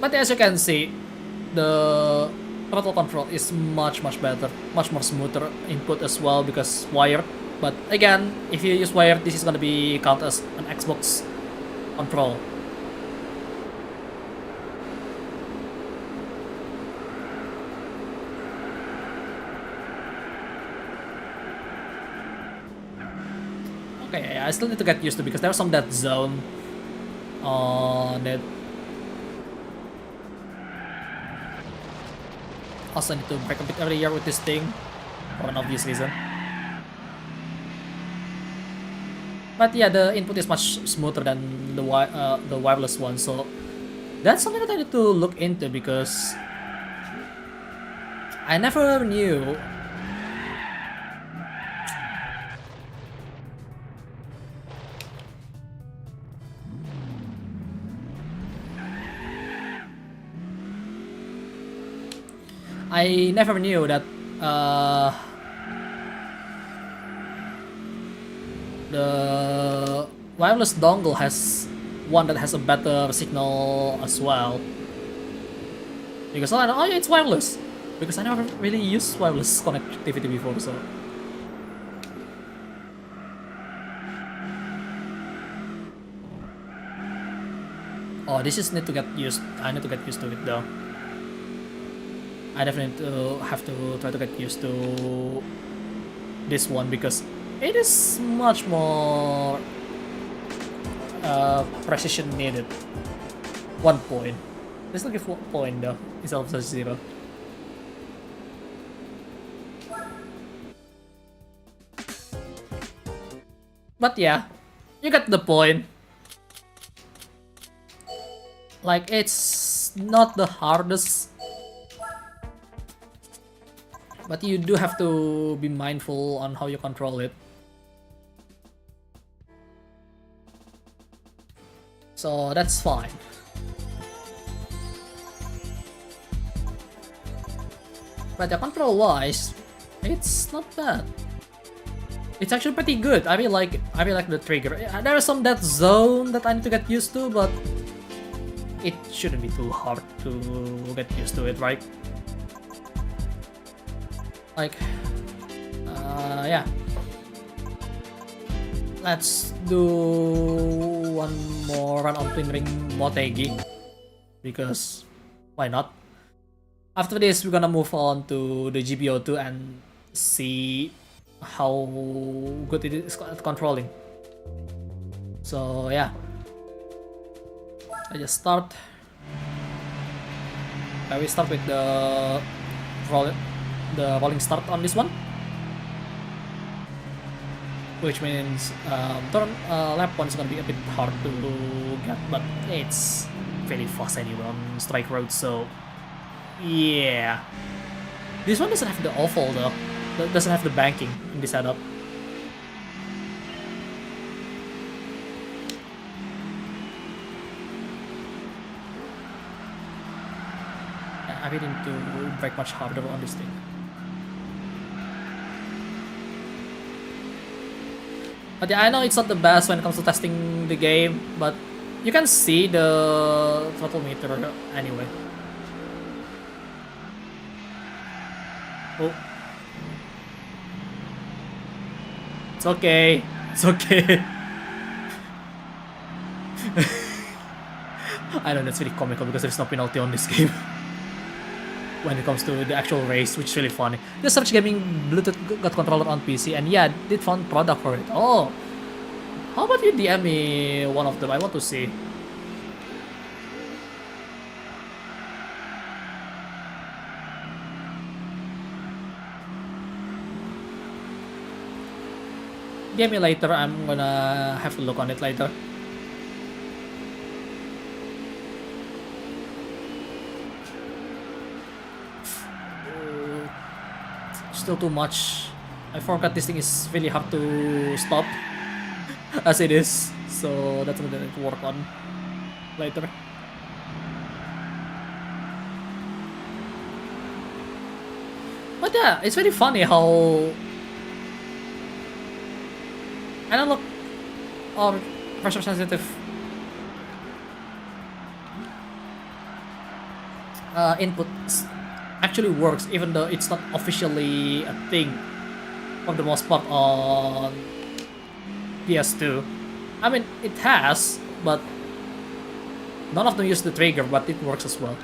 But as you can see, the throttle control is much better, much more smoother input as well because wired. But again, if you use wired, this is gonna be count as an Xbox control. Okay, yeah, I still need to get used to because there's some dead zone on it. Also need to brake a bit earlier with this thing for an obvious reason. But yeah, the input is much smoother than the wireless one, so that's something that I need to look into because I never knew. I never knew that the wireless dongle has one that has a better signal as well. Because I know, oh yeah, it's wireless. Because I never really used wireless connectivity before, so. Oh, this is need to get used. I need to get used to it though. I definitely have to try to get used to this one because it is much more precision needed. 1 point. Let's look at 1 point though, instead of 0. But yeah, you get the point. Like, it's not the hardest, but you do have to be mindful on how you control it. So that's fine. But the control-wise, it's not bad. It's actually pretty good. I mean, like the trigger. There is some dead zone that I need to get used to, but it shouldn't be too hard to get used to it, right? Like, yeah. Let's do one more run on Twin Ring Motegi, because why not? After this, we're gonna move on to the GBO2 and see how good it is at controlling. So yeah, I just start. I will start with the rolling start on this one, which means lap 1 is gonna be a bit hard to get, but it's really fast anyway on strike road. So yeah, this one doesn't have the oval though. Doesn't have the banking in the setup. I really need to brake much harder on this thing. But yeah, I know it's not the best when it comes to testing the game, but you can see the throttle meter anyway. Oh. It's okay. It's okay. I know that's really comical because there's no penalty on this game when it comes to the actual race, which is really funny. The Search Gaming Bluetooth got controller on PC, and yeah, did found product for it. Oh, how about you DM me one of them? I want to see. DM me later. I'm gonna have to look on it later. Still too much. I forgot this thing is really hard to stop as it is, so that's what I need to work on later. But yeah, it's very funny how analog or pressure sensitive inputs actually works, even though it's not officially a thing for the most part on PS2. I mean, it has, but none of them use the trigger, but it works as well.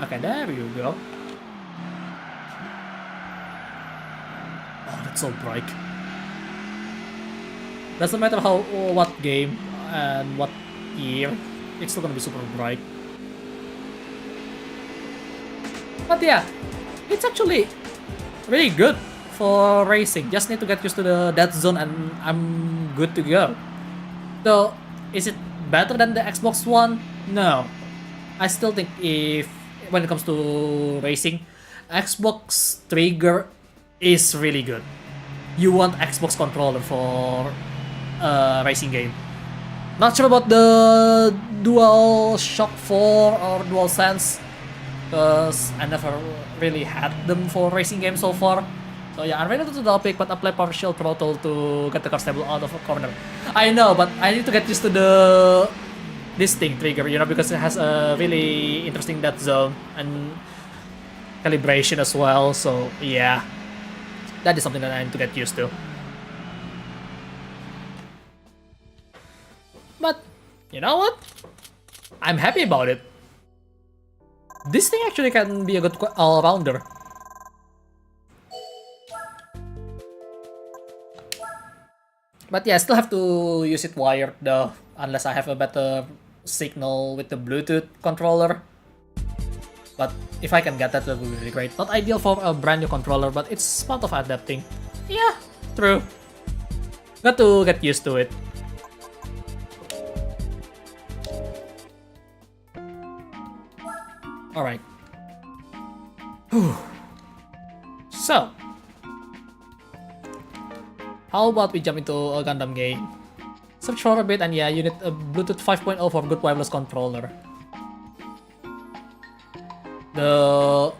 Okay, there you go. Oh, that's so bright. Doesn't matter what game and what year, it's still gonna be super bright. But yeah, it's actually really good for racing. Just need to get used to the dead zone and I'm good to go. So, is it better than the Xbox One? No. I still think when it comes to racing, Xbox trigger is really good. You want Xbox controller for racing game. Not sure about the DualShock 4 or DualSense, because I never really had them for racing games so far. So yeah, unrelated to the topic, but apply partial throttle to get the car stable out of a corner. I know, but I need to get used to this thing trigger, you know, because it has a really interesting dead zone and calibration as well. So yeah, that is something that I need to get used to. But you know what? I'm happy about it. This thing actually can be a good all-rounder. But yeah, I still have to use it wired though, unless I have a better signal with the Bluetooth controller. But if I can get that, that would be really great. Not ideal for a brand new controller, but it's part of adapting. Yeah, true. Got to get used to it. Alright. So, How about we jump into a Gundam game? Search for a bit, and yeah, you need a Bluetooth 5.0 for good wireless controller. The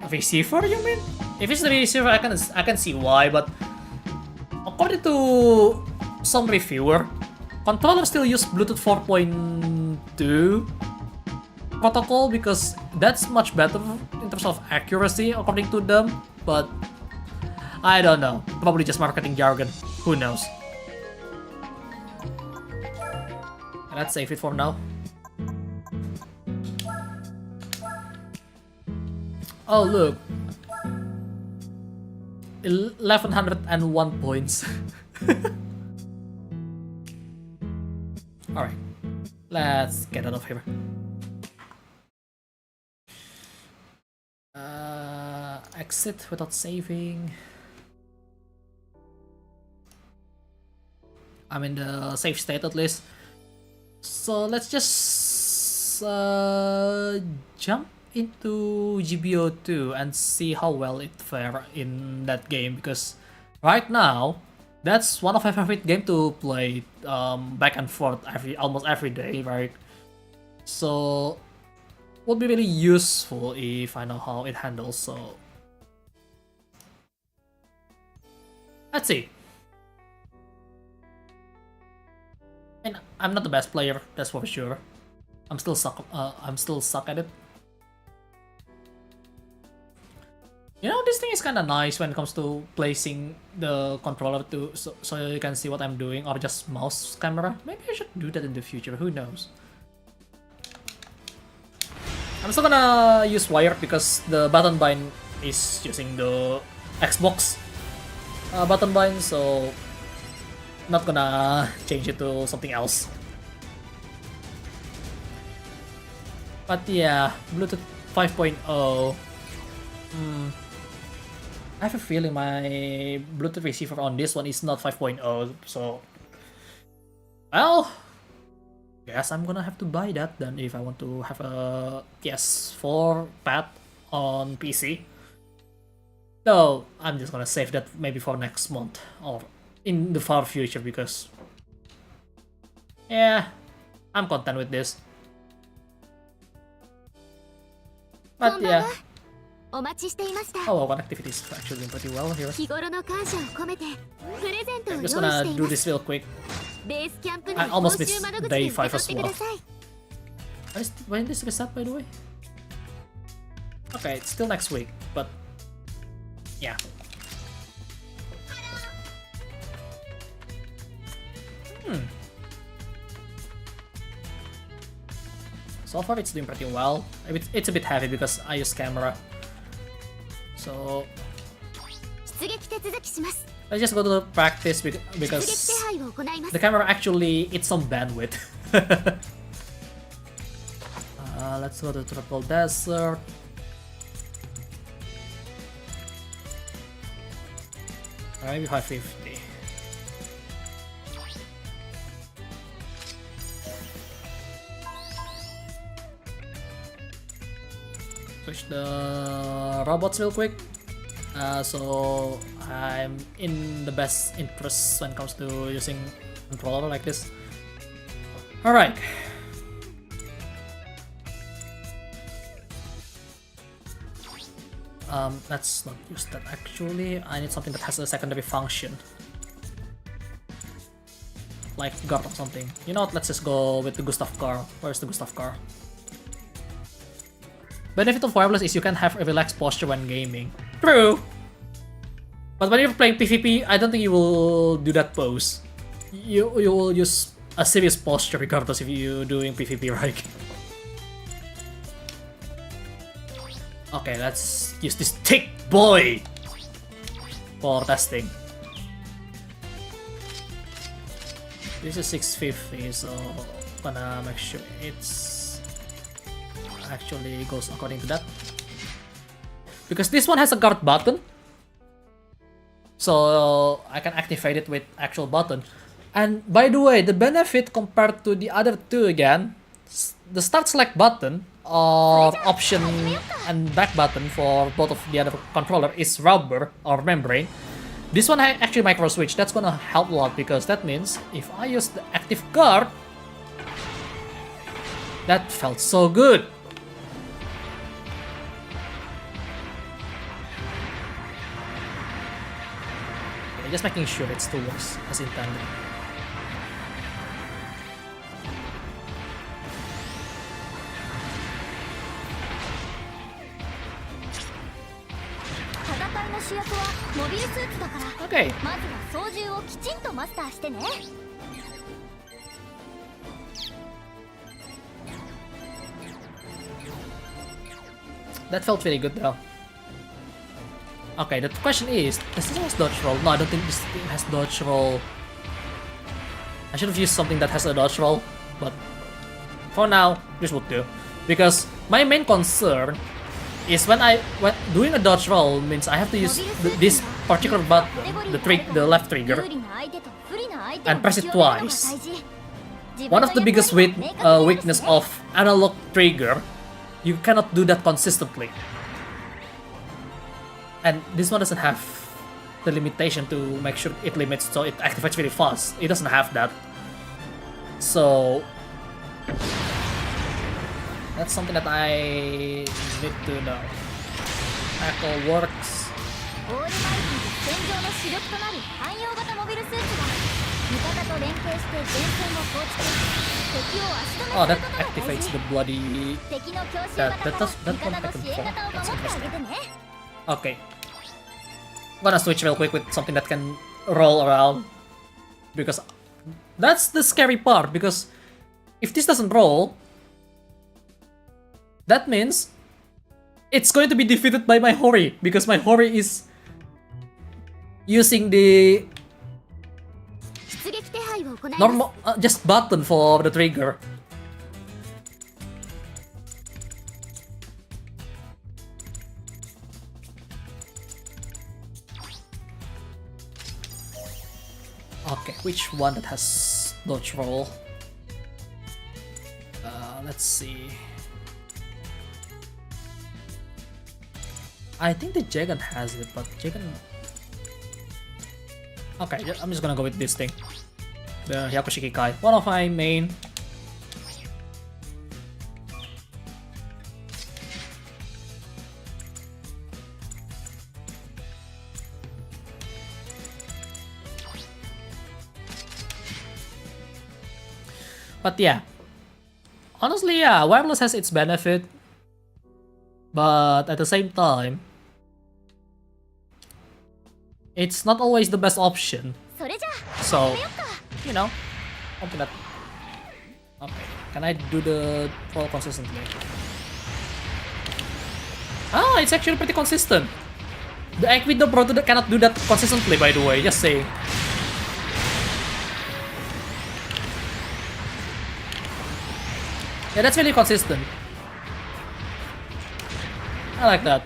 receiver, you mean? If it's the receiver, I can see why, but according to some reviewer, controllers still use Bluetooth 4.2 protocol because that's much better in terms of accuracy according to them, but I don't know. Probably just marketing jargon. Who knows? Let's save it for now. Oh look, 1101 points. Alright, let's get out of here. Exit without saving. I'm in the safe state at least. So let's just jump into GBO2 and see how well it fares in that game, because right now that's one of my favorite games to play back and forth almost every day, right? So would be really useful if I know how it handles. So let's see. And I'm not the best player, that's for sure. I'm still suck at it. You know, this thing is kind of nice when it comes to placing the controller to so you can see what I'm doing, or just mouse camera. Maybe I should do that in the future, who knows. I'm still gonna use wire because the button bind is using the Xbox button bind, so not gonna change it to something else. But yeah, Bluetooth 5.0. I have a feeling my Bluetooth receiver on this one is not 5.0, so well, guess I'm gonna have to buy that then if I want to have a PS4 pad on PC. No, I'm just gonna save that maybe for next month or in the far future, because yeah, I'm content with this. But yeah. Oh, connectivity is actually doing pretty well here. I'm just gonna do this real quick. I almost missed day 5 as well. When is this reset, by the way? Okay, it's still next week, but yeah. So far it's doing pretty well. It's a bit heavy because I use camera. So let's just go to the practice because the camera actually eats some bandwidth. Let's go to Tropical Desert. Maybe 550. Switch the robots real quick. So I'm in the best interest when it comes to using controller like this. Alright. Let's not use that actually. I need something that has a secondary function. Like guard or something. You know what, let's just go with the Gustav car. Where's the Gustav car? Benefit of wireless is you can have a relaxed posture when gaming. True! But when you're playing PvP, I don't think you will do that pose. You will use a serious posture regardless if you're doing PvP, right? Okay, let's use this thick boy for testing. This is 650, so I'm gonna make sure it's actually goes according to that. Because this one has a guard button, so I can activate it with actual button. And by the way, the benefit compared to the other two again, the start select button or option and back button for both of the other controller is rubber or membrane, This one actually micro switch. That's gonna help a lot because that means if I use the active guard, that felt so good. Okay, just making sure it still works as intended. Okay. That felt very good though. Okay, the question is, does this has dodge roll? No, I don't think this thing has dodge roll. I should have used something that has a dodge roll, but for now, this would do. Because my main concern is when doing a dodge roll means I have to use this particular button, the left trigger, and press it twice. One of the biggest weakness of analog trigger, you cannot do that consistently. And this one doesn't have the limitation to make sure it limits so it activates very fast. It doesn't have that. So that's something that I need to know. Echo works. Oh, that activates the bloody... That one I can control. That's interesting. Okay. I'm gonna switch real quick with something that can roll around. Because that's the scary part, because if this doesn't roll, that means it's going to be defeated by my Hori, because my Hori is using the normal just button for the trigger. Okay, which one that has dodge roll? Let's see. I think the Jagan has it, but Jagan... Okay, I'm just gonna go with this thing. The Hyakushiki Kai. One of my main. But yeah. Honestly, yeah, wireless has its benefit. But at the same time, it's not always the best option. So, you know, open that. Okay, can I do the roll consistently? Ah, it's actually pretty consistent. The Equidom Pro cannot do that consistently, by the way, just saying. Yeah, that's really consistent. I like that.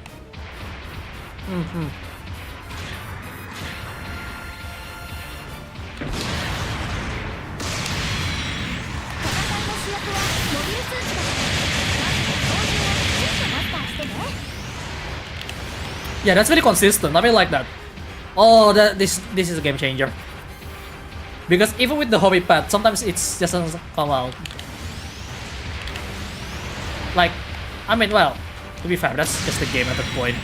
Yeah, that's very consistent. I really like that. Oh, this is a game changer. Because even with the hobby pad, sometimes it just doesn't come out. Like, I mean, well, to be fair, that's just the game at that point.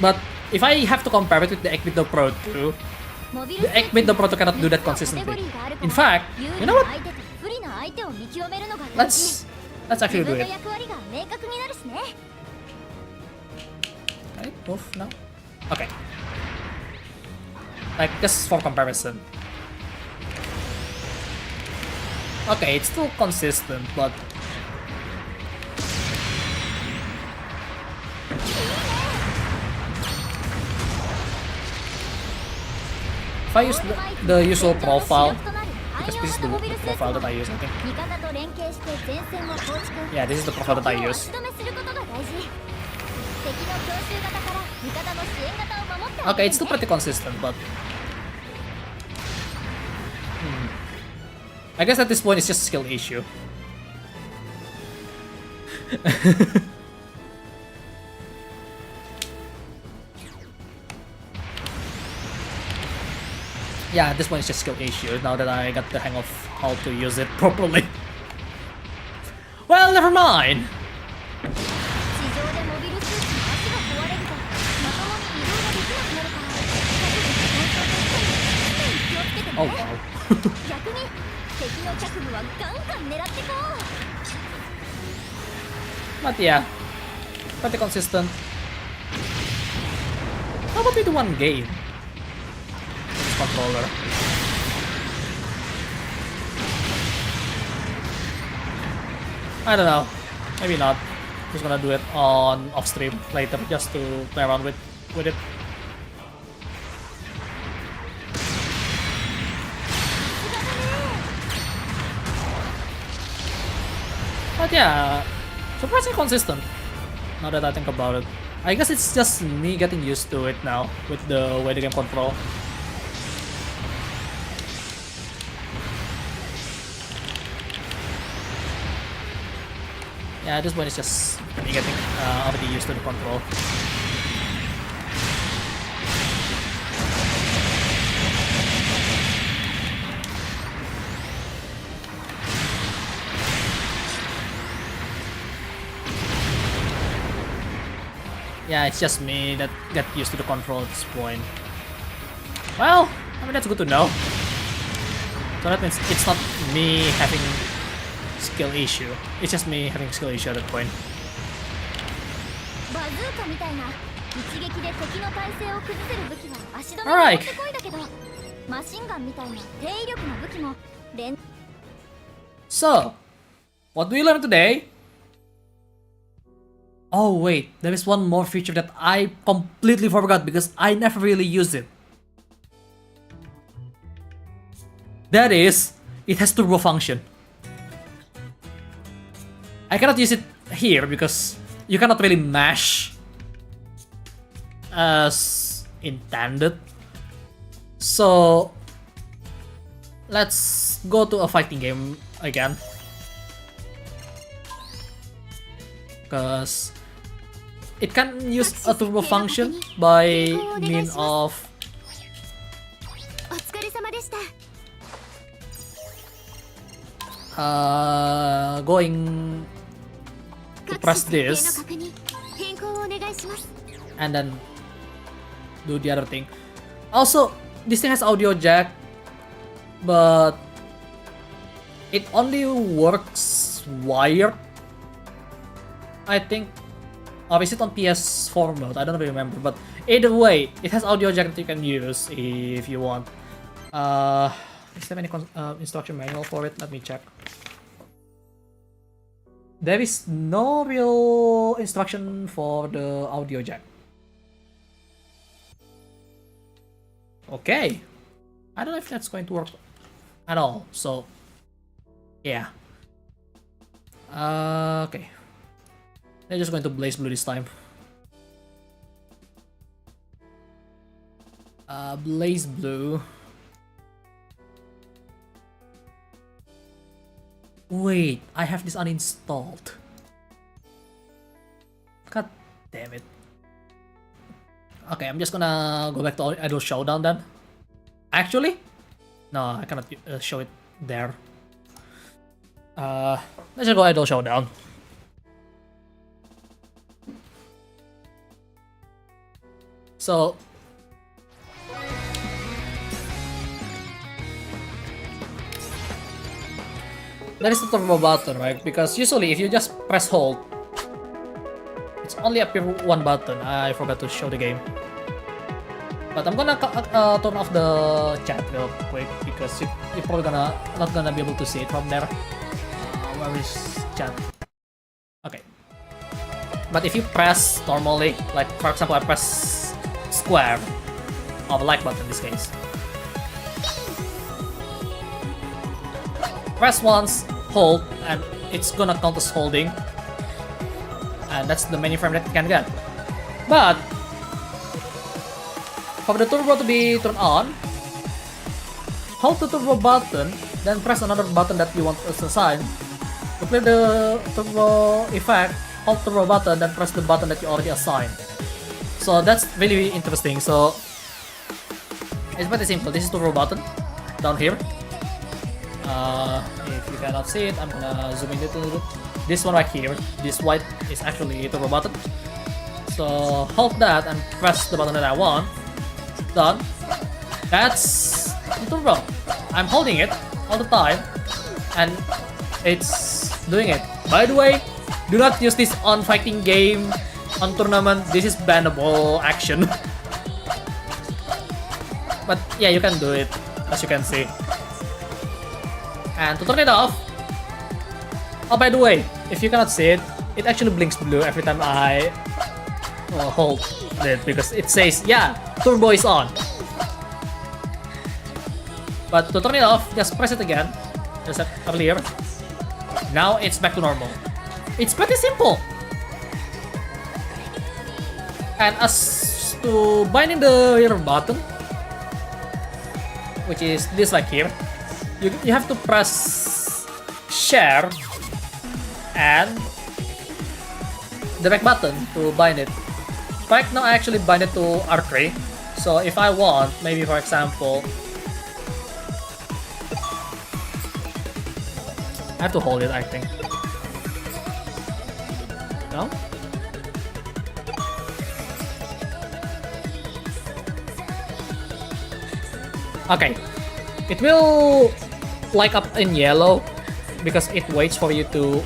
But if I have to compare it with the Equidom Pro 2, the Equidom Pro 2 cannot do that consistently. In fact, you know what? Let's actually do it. Can I move now? Okay. Like, just for comparison. Okay, it's still consistent, but... If I use the usual profile, because this is the profile that I use, I think. Yeah, this is the profile that I use. Okay, it's still pretty consistent, but... I guess at this point it's just a skill issue. Yeah, this one is just skill issue now that I got the hang of how to use it properly. Well, never mind. Oh wow. But yeah, pretty consistent. How about we do one game? This controller. I don't know. Maybe not. Just gonna do it on off stream later just to play around with it. But yeah, surprisingly consistent. Now that I think about it, I guess it's just me getting used to it now with the way the game control. Yeah, this one is just me getting already used to the control. Yeah, it's just me that got used to the control at this point. Well, I mean that's good to know. So that means it's not me having skill issue. It's just me having skill issue at that point. Alright. So, what do we learn today? Oh wait, there is one more feature that I completely forgot because I never really used it. That is, it has turbo function. I cannot use it here because you cannot really mash as intended. So let's go to a fighting game again. Because it can use a turbo function by means of going to press this and then do the other thing. Also, this thing has audio jack, but it only works wired, I think. Or is it on PS4 mode? I don't really remember, but either way, it has audio jack that you can use if you want. Is there any instruction manual for it? Let me check. There is no real instruction for the audio jack. Okay. I don't know if that's going to work at all, so yeah. Okay. They're just going to Blaze Blue this time. Blaze Blue. Wait, I have this uninstalled. God damn it. Okay, I'm just gonna go back to Idol Showdown then. Actually? No, I cannot show it there. Let's just go Idol Showdown. So that is the turbo button, right? Because usually if you just press hold, it's only appear one button. I forgot to show the game. But I'm gonna turn off the chat real quick because you're probably not gonna be able to see it from there. Where is chat? Okay. But if you press normally, like for example I press square or the like button in this case. Press once, hold, and it's gonna count as holding. And that's the many frame that you can get. But for the turbo to be turned on, hold the turbo button, then press another button that you want to assign. To clear the turbo effect, hold turbo button, then press the button that you already assigned. So that's really interesting. So It's pretty simple. This is the turbo button down here. If you cannot see it, I'm gonna zoom in a little bit. This one right here, this white is actually turbo button. So hold that and press the button that I want. Done. That's the turbo. I'm holding it all the time, and it's doing it. By the way, do not use this on fighting game, on tournament. This is bannable action. But yeah, you can do it, as you can see. And to turn it off, oh, by the way, if you cannot see it, it actually blinks blue every time I hold it, because it says, yeah, turbo is on. But to turn it off, just press it again, just like earlier. Now it's back to normal. It's pretty simple. And as to binding the rear button, which is this like here, you have to press share and the back button to bind it. Right now I actually bind it to R3. So if I want, maybe for example, I have to hold it, I think. No? Okay. It will light up in yellow because it waits for you to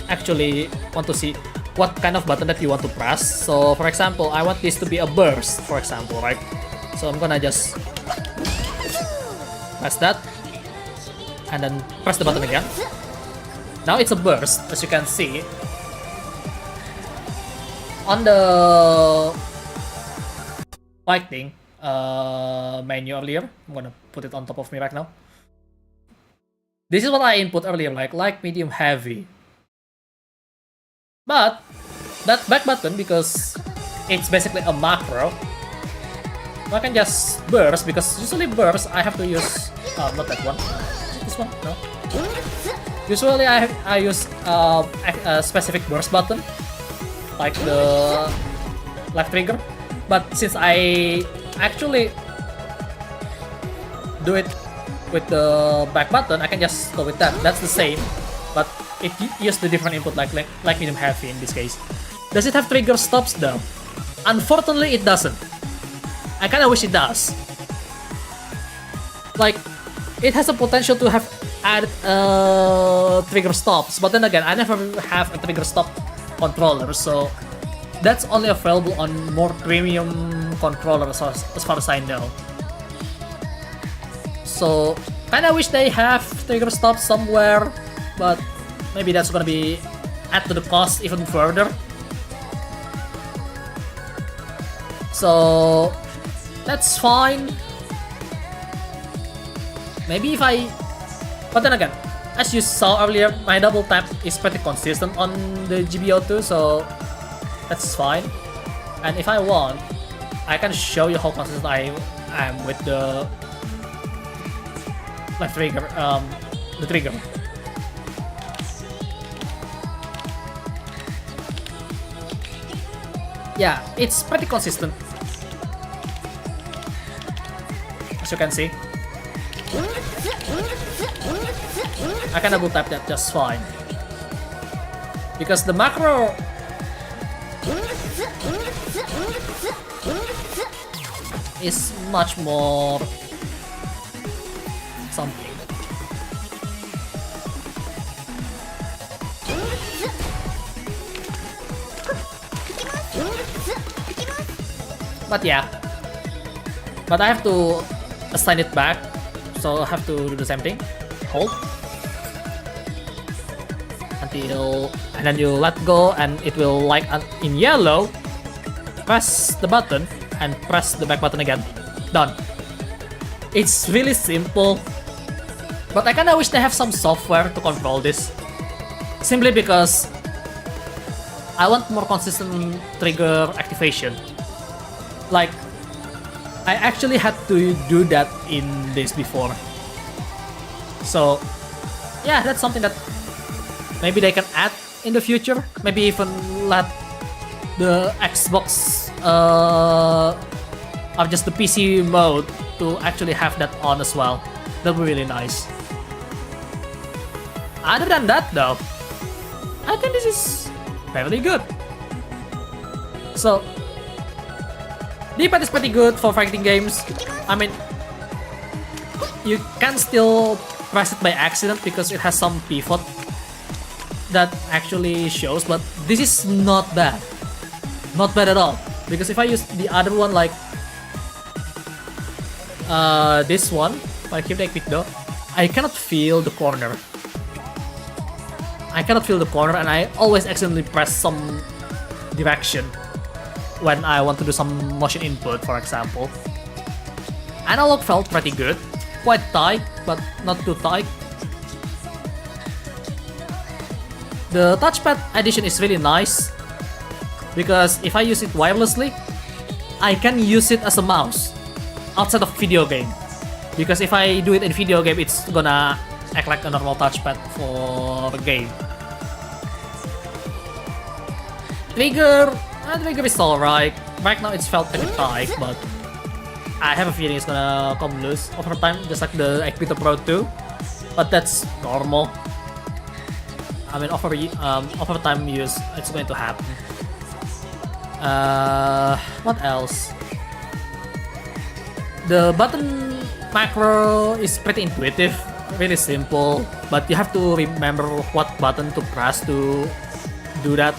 actually want to see what kind of button that you want to press. So for example, I want this to be a burst, for example, right? So I'm gonna just press that and then press the button again. Now it's a burst, as you can see. On the fighting menu earlier, I'm gonna put it on top of me right now. This is what I input earlier, like light, medium, heavy. But that back button, because it's basically a macro, I can just burst, because usually burst I have to use not that one, this one, no. Usually I use a specific burst button, like the left trigger. But since I actually do it with the back button, I can just go with that. That's the same, but it used the different input, like medium, heavy in this case. Does it have trigger stops though? Unfortunately, it doesn't. I kinda wish it does. Like, it has a potential to have added trigger stops, but then again, I never have a trigger stop controller, so that's only available on more premium controllers as far as I know. So kinda wish they have trigger stops somewhere, but maybe that's gonna be add to the cost even further. So that's fine. Maybe if I... But then again, as you saw earlier, my double tap is pretty consistent on the GBO2, so that's fine. And if I want, I can show you how consistent I am with the left trigger, the trigger. Yeah, it's pretty consistent, as you can see. I can double tap that just fine, because the macro is much more something. But yeah, but I have to assign it back, so I have to do the same thing. Hold until, and then you let go, and it will light up in yellow. Press the button and press the back button again. Done. It's really simple, but I kinda wish they have some software to control this, simply because I want more consistent trigger activation. Like, I actually had to do that in this before. So yeah, that's something that maybe they can add in the future. Maybe even let the Xbox of just the PC mode to actually have that on as well. That would be really nice. Other than that though, I think this is fairly good. So, D-pad is pretty good for fighting games. I mean, you can still press it by accident because it has some pivot that actually shows, but this is not bad. Not bad at all. Because if I use the other one like this one, if I keep that quick though, I cannot feel the corner. I cannot feel the corner and I always accidentally press some direction when I want to do some motion input, for example. Analog felt pretty good. Quite tight, but not too tight. The touchpad addition is really nice because if I use it wirelessly, I can use it as a mouse outside of video game. Because if I do it in video game, it's gonna act like a normal touchpad for a game. Trigger is alright. Right now it's felt pretty tight, but I have a feeling it's gonna come loose over time, just like the XUEli Pro 2. But that's normal. I mean, over time use, it's going to happen. What else? The button macro is pretty intuitive, really simple, but you have to remember what button to press to do that.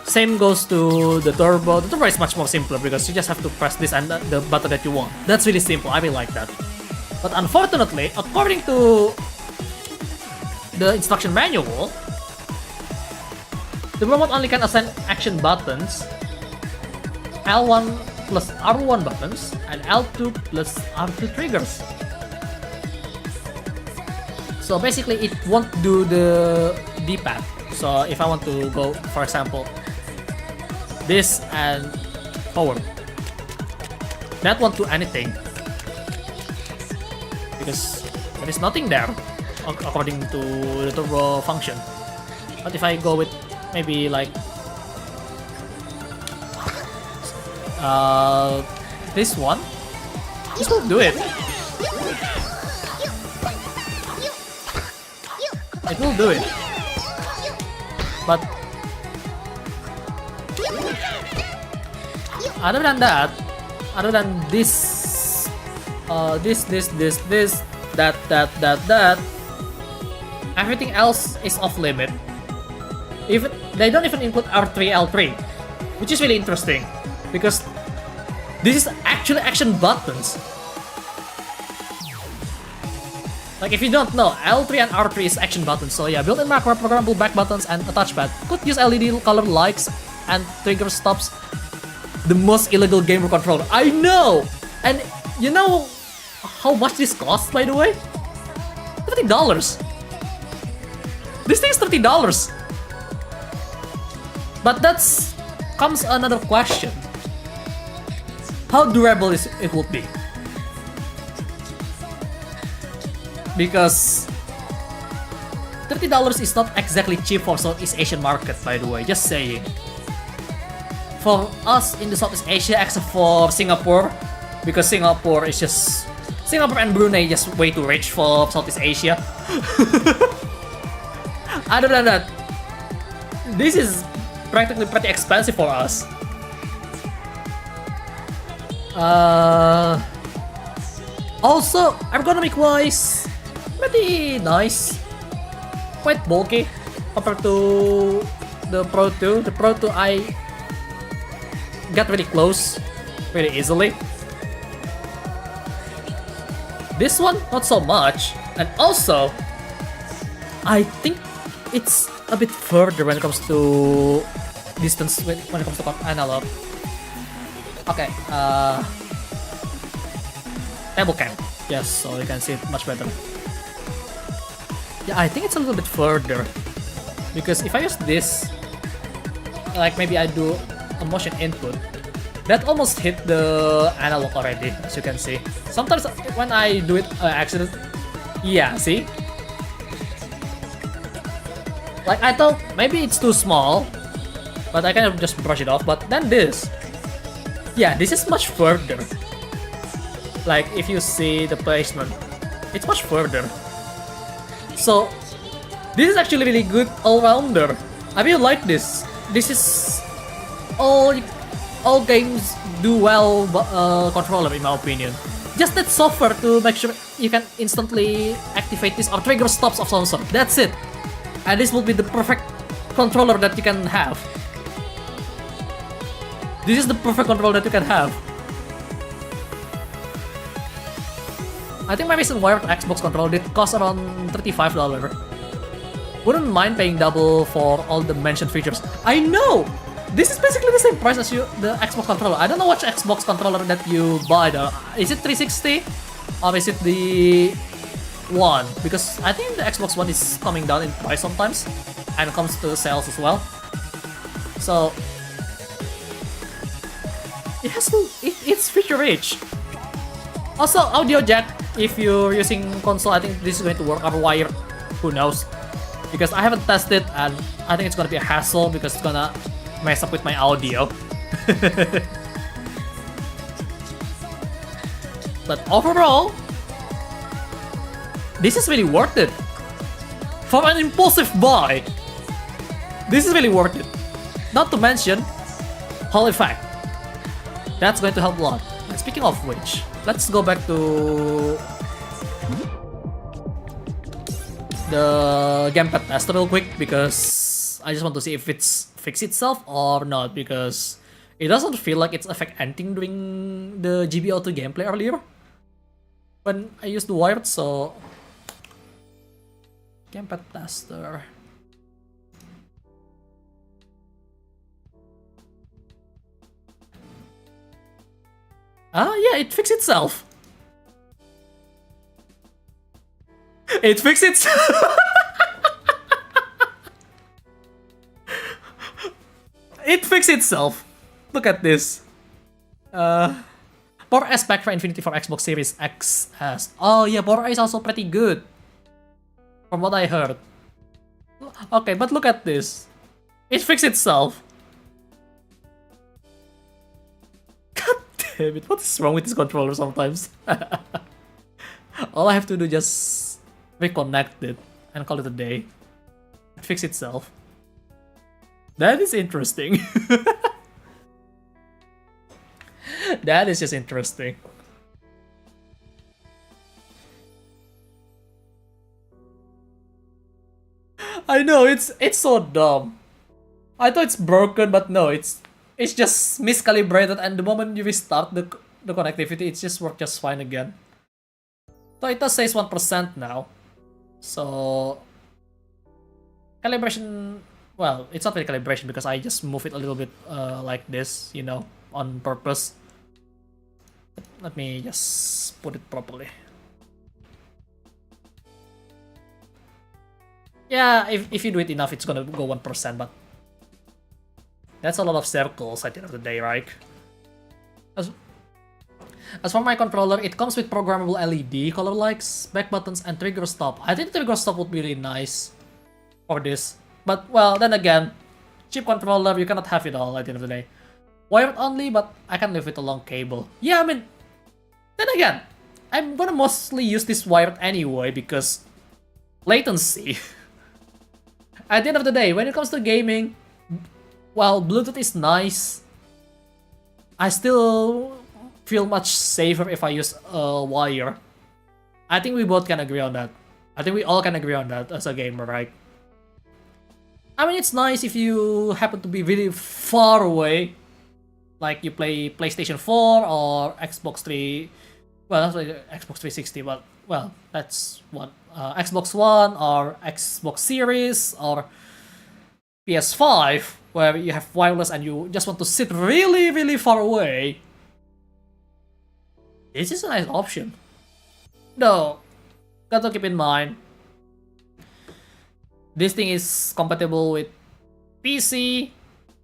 Same goes to the turbo. The turbo is much more simpler because you just have to press this and the button that you want. That's really simple, I really like that. But unfortunately, according to the instruction manual, the remote only can assign action buttons, L1 plus R1 buttons, and L2 plus R2 triggers. So basically it won't do the D-pad. So if I want to go, for example, this and forward, that won't do anything because there is nothing there according to the turbo function. But if I go with maybe like this one, this will do it. It will do it. But other than that, other than this, that, everything else is off limit. Even they don't even include R3, L3, which is really interesting because this is actually action buttons. Like if you don't know, L3 and R3 is action buttons. So yeah, built-in macro, programmable back buttons, and a touchpad. Could use LED color lights and trigger stops. The most illegal gamer controller. I know! And you know how much this costs, by the way? $30. This thing is $30. But that's comes another question. How durable it would be? Because $30 is not exactly cheap for Southeast Asian market, by the way, just saying. For us in the Southeast Asia, except for Singapore, because Singapore and Brunei just way too rich for Southeast Asia. Other than that, this is practically pretty expensive for us. Also, ergonomic wise, pretty nice. Quite bulky compared to the Pro 2. The Pro 2 I got really close really easily. This one, not so much. And also, I think it's a bit further when it comes to distance, when it comes to analog. Okay, table cam. Yes, so you can see it much better. Yeah, I think it's a little bit further. Because if I use this, like maybe I do a motion input, that almost hit the analog already, as you can see. Sometimes when I do it accident, yeah, see? Like I thought maybe it's too small, but I kind of just brush it off, but then this. Yeah, this is much further. Like, if you see the placement, it's much further. So, this is actually really good all-rounder. I really like this. This is all games do well controller in my opinion. Just that software to make sure you can instantly activate this or trigger stops of some sort. That's it. And this will be the perfect controller that you can have. This is the perfect controller that you can have. I think my recent wired Xbox controller did cost around $35. Wouldn't mind paying double for all the mentioned features. I know! This is basically the same price as the Xbox controller. I don't know which Xbox controller that you buy though. Is it 360? Or is it the One? Because I think the Xbox One is coming down in price sometimes. And it comes to sales as well. So it's feature rich. Also, audio jack, if you're using console, I think this is going to work, or wired, who knows. Because I haven't tested and I think it's gonna be a hassle because it's gonna mess up with my audio. But overall, this is really worth it. For an impulsive buy, this is really worth it. Not to mention, Hall effect. That's going to help a lot. And speaking of which, let's go back to the gamepad tester real quick because I just want to see if it's fixed itself or not, because it doesn't feel like it's affect anything during the GBO2 gameplay earlier when I used the wired. So gamepad tester. Yeah, it fixed itself. It fixed itself. It fixed itself. Look at this. Power S back for Infinity for Xbox Series XS. Oh yeah, Power is also pretty good, from what I heard. Okay, but look at this. It fixed itself. God damn it, what is wrong with this controller sometimes? All I have to do is just reconnect it and call it a day. It fixed itself. That is interesting. That is just interesting. I know, it's so dumb. I thought it's broken, but no, it's just miscalibrated, and the moment you restart the connectivity, it just works just fine again. So it does says 1% now. So calibration, well, it's not really calibration because I just move it a little bit like this, you know, on purpose. Let me just put it properly. Yeah, if you do it enough, it's gonna go 1%, but that's a lot of circles at the end of the day, right? As for my controller, it comes with programmable LED, color likes, back buttons, and trigger stop. I think trigger stop would be really nice for this. But, well, then again, cheap controller, you cannot have it all at the end of the day. Wired only, but I can live with a long cable. Yeah, I mean, then again, I'm gonna mostly use this wired anyway because latency. At the end of the day, when it comes to gaming, while Bluetooth is nice, I still feel much safer if I use a wire. I think we both can agree on that. I think we all can agree on that as a gamer, right? I mean, it's nice if you happen to be really far away, like you play PlayStation 4 or Xbox 3. Well, that's like Xbox 360, but well, that's what Xbox One or Xbox Series or PS5, where you have wireless and you just want to sit really, really far away. This is a nice option. Though, got to keep in mind, this thing is compatible with PC,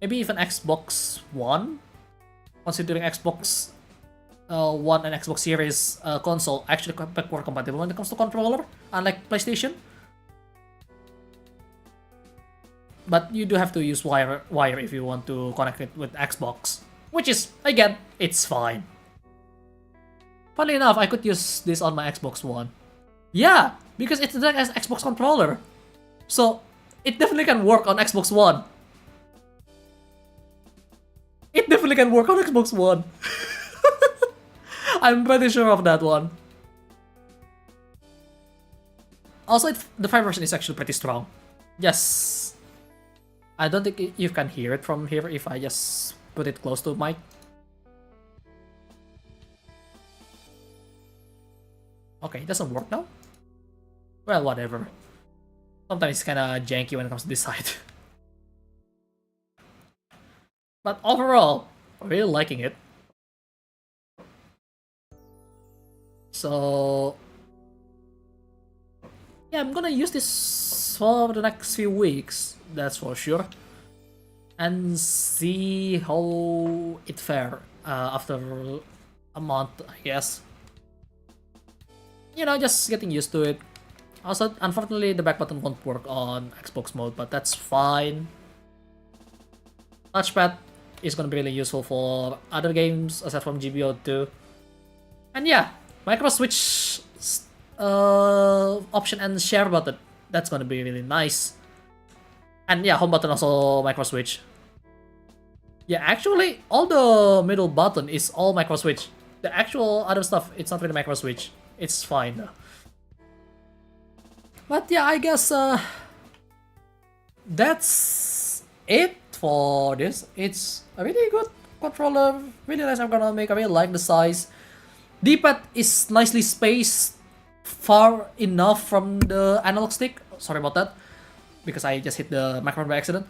maybe even Xbox One, considering Xbox One and Xbox Series console actually backward compatible when it comes to controller, unlike PlayStation. But you do have to use wire if you want to connect it with Xbox. which is, again, it's fine. Funny enough, I could use this on my Xbox One. Yeah, because it's like an Xbox controller. So, it definitely can work on Xbox One. It definitely can work on Xbox One. I'm pretty sure of that one. Also, the 5 version is actually pretty strong. Yes. I don't think you can hear it from here if I just put it close to mic. Okay, it doesn't work now? Well, whatever. Sometimes it's kinda janky when it comes to this side. But overall, I'm really liking it. So... yeah, I'm gonna use this for the next few weeks, that's for sure. And see how it fares after a month, I guess. You know, just getting used to it. Also, unfortunately, the back button won't work on Xbox mode, but that's fine. Touchpad is gonna be really useful for other games aside from GBO2. And yeah, micro switch option and share button, that's gonna be really nice. And yeah, home button also micro switch. Yeah, actually, all the middle button is all micro switch. The actual other stuff, it's not really micro switch. It's fine though. But yeah, I guess that's it for this. It's a really good controller, really nice ergonomic. I really like the size. D-pad is nicely spaced far enough from the analog stick. Sorry about that, because I just hit the microphone by accident.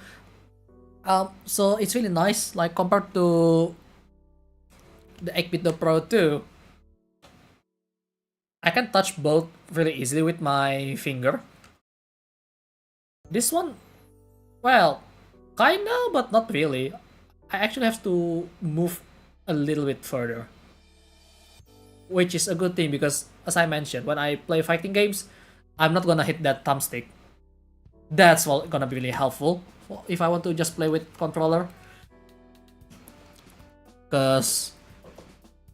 So it's really nice, like compared to the 8-bit Pro 2. I can touch both really easily with my finger. This one, well, kinda, but not really. I actually have to move a little bit further, which is a good thing because, as I mentioned, when I play fighting games, I'm not gonna hit that thumbstick. That's gonna be really helpful if I want to just play with controller. Because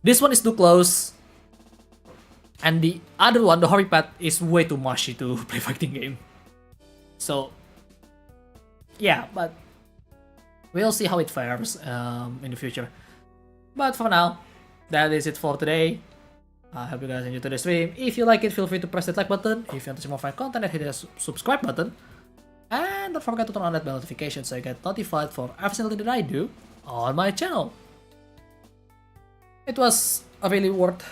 this one is too close, and the other one, the Hori pad, is way too mushy to play fighting game. So, yeah, but we'll see how it fares in the future. But for now, that is it for today. I hope you guys enjoyed today's stream. If you like it, feel free to press that like button. If you want to see more fun content, hit the subscribe button. And don't forget to turn on that bell notification so you get notified for every single thing that I do on my channel. It was a really worth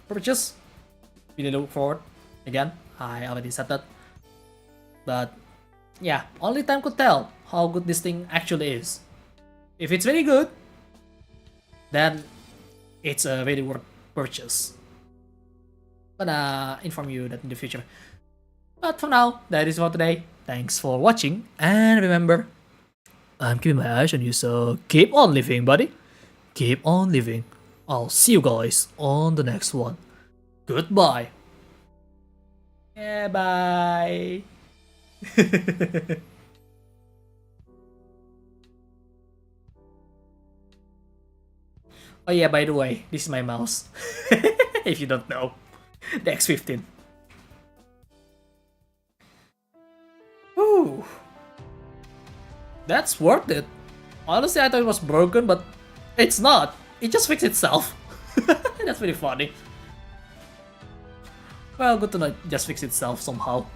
purchase. Really look forward. Again, I already said that. But yeah, only time could tell how good this thing actually is. If it's very good, then it's a really worth purchase. I'm gonna inform you that in the future. But for now, that is for today. Thanks for watching, and remember, I'm keeping my eyes on you, so keep on living, buddy. Keep on living. I'll see you guys on the next one. Goodbye. Yeah, bye. Oh yeah, by the way, this is my mouse. If you don't know. The X15. Ooh. That's worth it. Honestly, I thought it was broken, but it's not. It just fixed itself. That's pretty funny. Well, good to know it just fixed itself somehow.